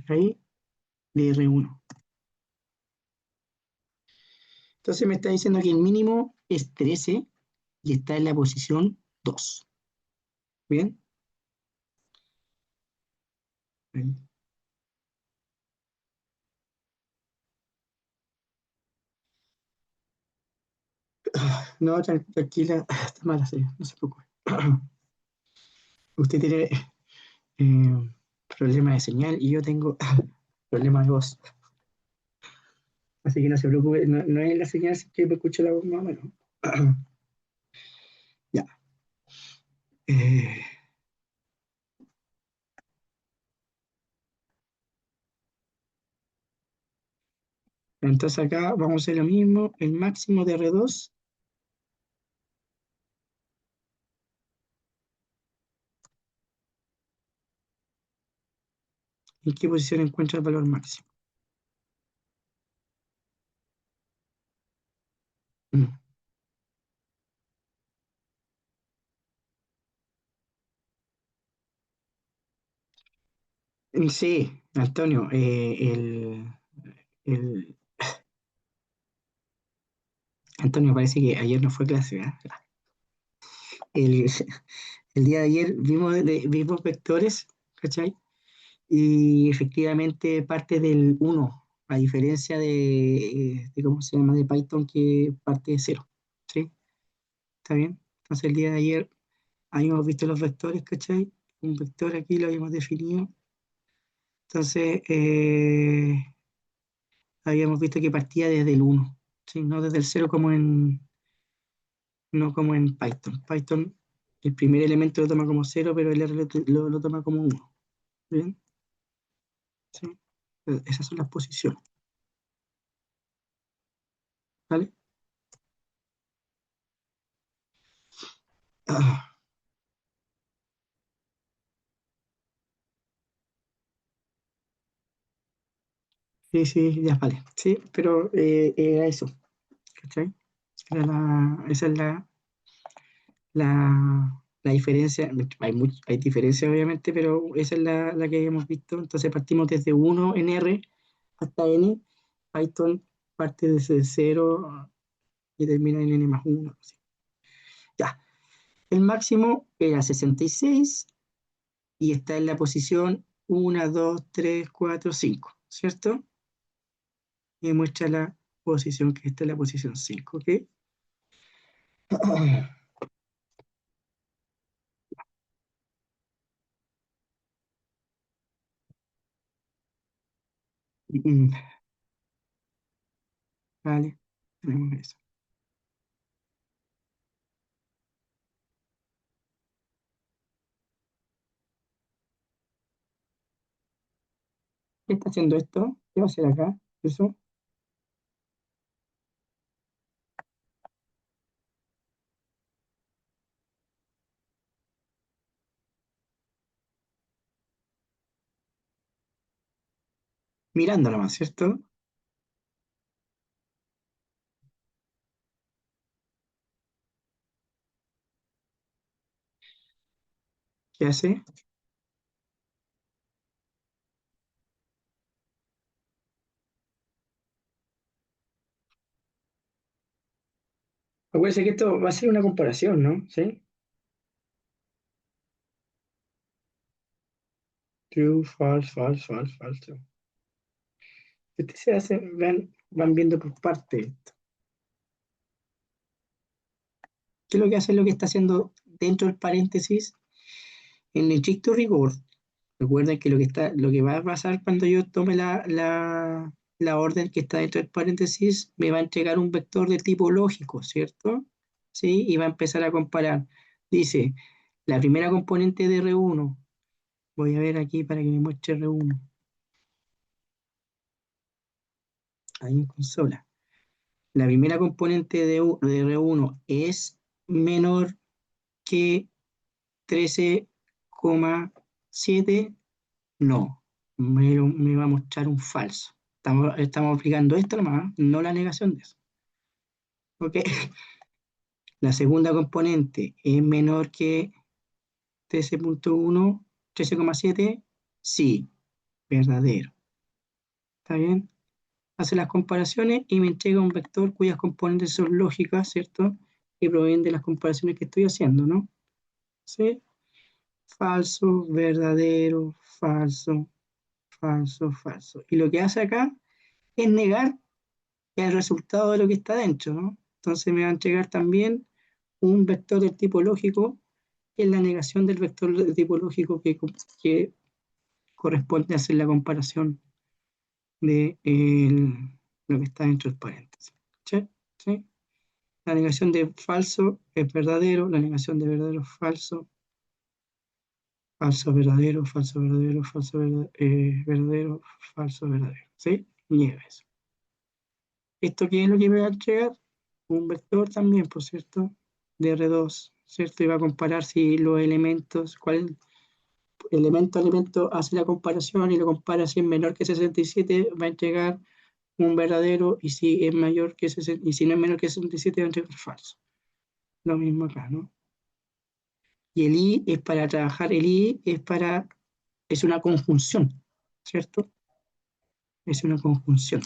ahí de R1. Entonces me está diciendo que el mínimo es 13 y está en la posición 2. ¿Bien? No, tranquila, está mala, sí, no se preocupe. Usted tiene problemas de señal y yo tengo problemas de voz. Así que no se preocupe, no es la señal si que me escucho la voz más o menos. Ya. Eh, entonces acá vamos a hacer lo mismo, el máximo de R2. ¿En qué posición encuentra el valor máximo? Mm. Sí, Antonio, el- Antonio, parece que ayer no fue clase, ¿eh? El, el día de ayer vimos vectores, ¿cachai? Y efectivamente parte del uno, a diferencia de ¿cómo se llama? De Python que parte de cero, ¿sí? ¿Está bien? Entonces el día de ayer habíamos visto los vectores, ¿cachai? Un vector aquí lo habíamos definido. Entonces habíamos visto que partía desde el uno, ¿sí? No desde el cero no como en Python. Python, el primer elemento lo toma como cero, pero el R lo toma como uno. ¿Bien? ¿Sí? Esas son las posiciones. ¿Vale? Ah, sí, sí, ya vale. Sí, pero era eso. ¿Cachai? Esa es la diferencia. Hay diferencias, obviamente, pero esa es la que habíamos visto. Entonces partimos desde uno en R hasta N. Python parte desde cero y termina en N más 1. Ya. El máximo era 66 y está en la posición 1, 2, 3, 4, 5, ¿cierto? Y muestra la posición que está en la posición 5, ¿ok? Mm, vale, tenemos eso. ¿Qué está haciendo esto? ¿Qué va a hacer acá? Eso, mirando nomás, ¿cierto? ¿Qué hace? Acuérdense que esto va a ser una comparación, ¿no? ¿Sí? True, false, false, false, false. True. Ustedes van viendo por parte. ¿Qué es lo que hace? Lo que está haciendo dentro del paréntesis, en el estricto rigor. Recuerden que lo que va a pasar cuando yo tome la orden que está dentro del paréntesis, me va a entregar un vector de tipo lógico, ¿cierto? ¿Sí? Y va a empezar a comparar. Dice, la primera componente de R1, voy a ver aquí para que me muestre R1, ahí en consola. La primera componente de R1 es menor que 13,7. No, me va a mostrar un falso. Estamos aplicando esto nomás, no la negación de eso. ¿Ok? La segunda componente es menor que 13.1, 13,7, sí, verdadero. ¿Está bien? Hace las comparaciones y me entrega un vector cuyas componentes son lógicas, ¿cierto? Que provienen de las comparaciones que estoy haciendo, ¿no? ¿Sí? Falso, verdadero, falso, falso, falso. Y lo que hace acá es negar el resultado de lo que está dentro, ¿no? Entonces me va a entregar también un vector del tipo lógico, que es la negación del vector del tipo lógico que corresponde a hacer la comparación de lo que está dentro del paréntesis. ¿Sí? ¿Sí? La negación de falso es verdadero, la negación de verdadero es falso, falso verdadero, falso verdadero, falso verdadero, falso verdadero. ¿Sí? Niega eso. ¿Esto qué es lo que me va a entregar? Un vector también, por cierto, de R2, ¿cierto? Y va a comparar si los elementos, cuál elemento a elemento hace la comparación y lo compara si es menor que 67, va a entregar un verdadero y si es mayor que 60, y si no es menor que 67 va a entregar falso. Lo mismo acá, ¿no? Y el i es para trabajar, el i es una conjunción, ¿cierto? Es una conjunción.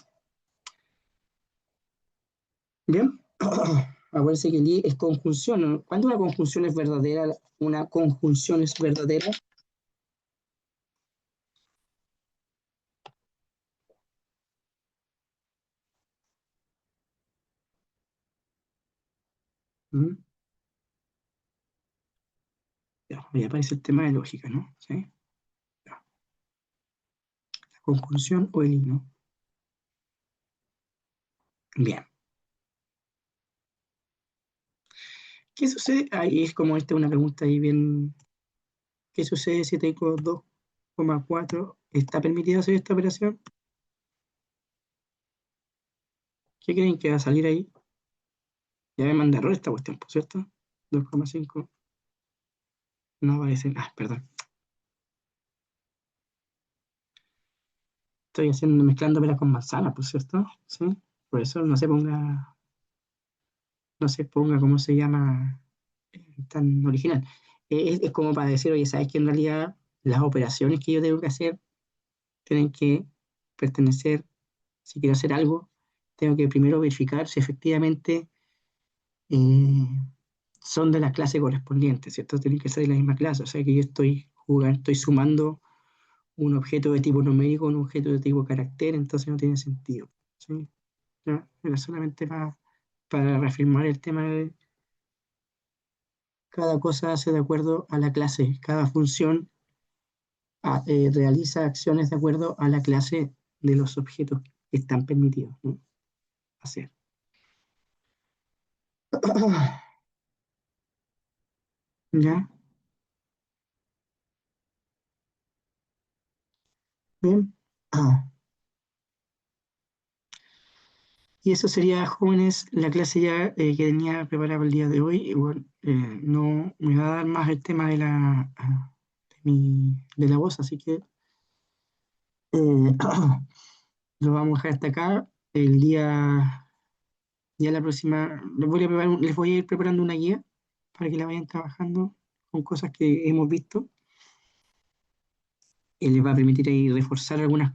¿Bien? Acuérdense que el i es conjunción, ¿no? ¿Cuándo una conjunción es verdadera? Una conjunción es verdadera. ¿Mm? Ya, ahí aparece el tema de lógica, ¿no? ¿Sí? Ya. La conjunción o el i, ¿no? Bien. ¿Qué sucede? Ahí es como esta una pregunta ahí bien. ¿Qué sucede si tengo 2,4? ¿Está permitido hacer esta operación? ¿Qué creen que va a salir ahí? Ya me manda error esta cuestión, por cierto. 2,5 no aparece. Ah, perdón. Estoy haciendo, mezclando peras con manzana, por cierto. ¿Sí? Por eso no se ponga, ¿cómo se llama? Tan original. Es como para decir, oye, ¿sabes que en realidad las operaciones que yo tengo que hacer tienen que pertenecer, si quiero hacer algo, tengo que primero verificar si efectivamente eh, son de la clase correspondiente, ¿cierto? Tienen que ser de la misma clase, o sea que yo estoy sumando un objeto de tipo numérico con un objeto de tipo carácter, entonces no tiene sentido, ¿sí? ¿Ya? Era solamente para reafirmar el tema de cada cosa hace de acuerdo a la clase, cada función realiza acciones de acuerdo a la clase de los objetos que están permitidos, ¿no? Hacer. ¿Ya? Bien. Y eso sería, jóvenes, la clase ya que tenía preparada para el día de hoy. Y bueno, no me va a dar más el tema de la voz, así que lo vamos a dejar hasta acá. El día, ya la próxima, les voy a ir preparando una guía para que la vayan trabajando con cosas que hemos visto. Les va a permitir ahí reforzar algunos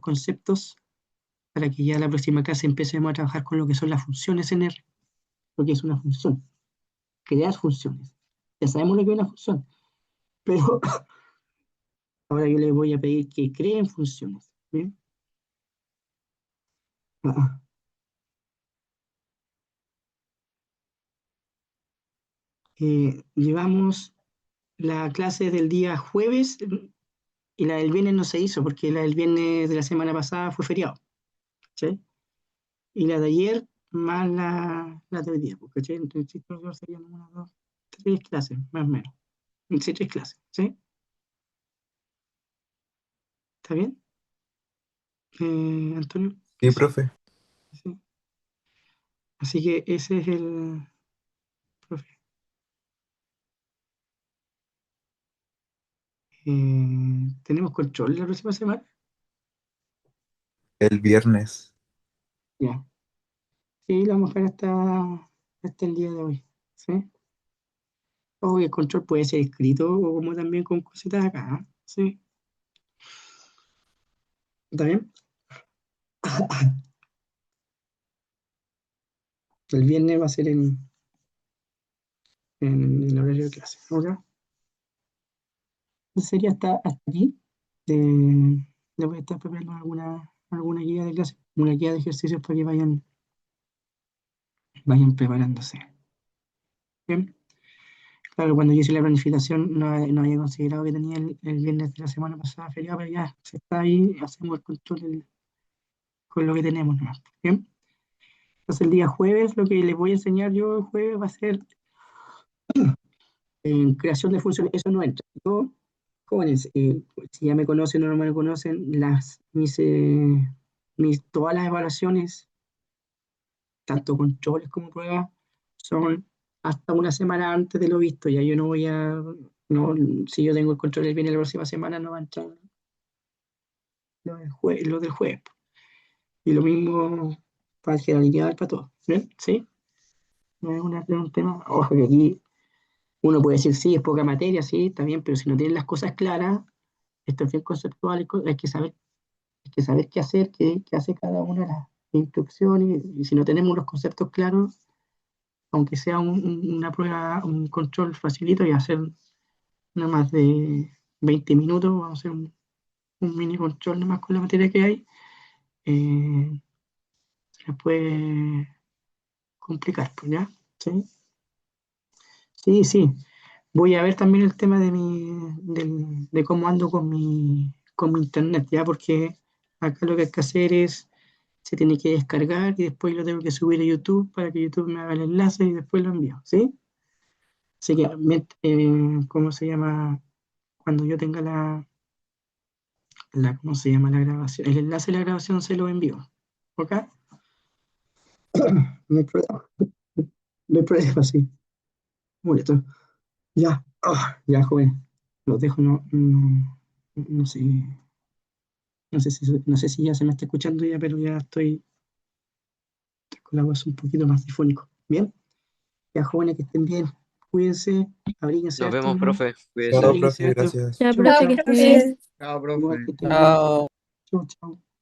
conceptos para que ya la próxima clase empecemos a trabajar con lo que son las funciones en R, lo que es una función, crear funciones. Ya sabemos lo que es una función, pero ahora yo les voy a pedir que creen funciones. ¿Bien? Ah, llevamos la clase del día jueves y la del viernes no se hizo porque la del viernes de la semana pasada fue feriado. ¿Sí? Y la de ayer más la de hoy día. ¿Cachai? Entonces, serían una, dos, tres clases, más o menos. Sí, tres clases. ¿Sí? ¿Está bien? Antonio. Sí, profe. Sí. Así que ese es profe. ¿Tenemos control la próxima semana? El viernes. Ya. Sí, lo vamos a dejar hasta el día de hoy. ¿Sí? O el control puede ser escrito o como también con cositas acá. ¿Eh? ¿Sí? ¿Está bien? El viernes va a ser en el horario de clase. ¿Ok? Entonces sería hasta aquí. Le voy a estar preparando alguna guía de clase, una guía de ejercicios para que vayan preparándose. Bien. Claro, cuando yo hice la planificación no había considerado que tenía el viernes de la semana pasada feriado, pero ya se está ahí, hacemos el control con lo que tenemos nomás. Bien. Entonces el día jueves lo que les voy a enseñar yo el jueves va a ser en creación de funciones. Eso no entra. Yo, jóvenes, si ya me conocen o no me conocen, todas las evaluaciones, tanto controles como pruebas, son hasta una semana antes de lo visto. Ya yo no voy a, no, si yo tengo el control el viernes la próxima semana, no va a entrar lo del jueves. Y lo mismo para el generalidad, para todo. ¿Bien? ¿Sí? No es un tema. Ojo que aquí uno puede decir, sí, es poca materia, sí, está bien, pero si no tienen las cosas claras, esto es bien conceptual, hay que saber qué hacer, qué hace cada una de las instrucciones, y si no tenemos los conceptos claros, aunque sea una prueba, un control facilito y hacer no más de 20 minutos, vamos a hacer un mini control nomás con la materia que hay, se les puede complicar, pues, ¿ya? ¿Sí? Sí, sí. Voy a ver también el tema de cómo ando con mi internet, ¿ya? Porque acá lo que hay que hacer es, se tiene que descargar y después lo tengo que subir a YouTube para que YouTube me haga el enlace y después lo envío, ¿sí? Así que, ¿cómo se llama? Cuando yo tenga ¿cómo se llama la grabación? El enlace de la grabación se lo envío, ¿ok? No hay problema, no hay problema, sí. Molesto. Ya, ya, joven. Los dejo, no sé. No sé si ya se me está escuchando ya, pero ya estoy con la voz un poquito más difónico. Bien, ya jóvenes que estén bien, cuídense, abríguense Nos harto, vemos, ¿no? profe. Chao, Cuídese. Abríguense profe, harto. gracias. Ya, Chau, profe, que chau. esté bien. Chao, Igual profe. que estén bien. Chao. Chau, chau.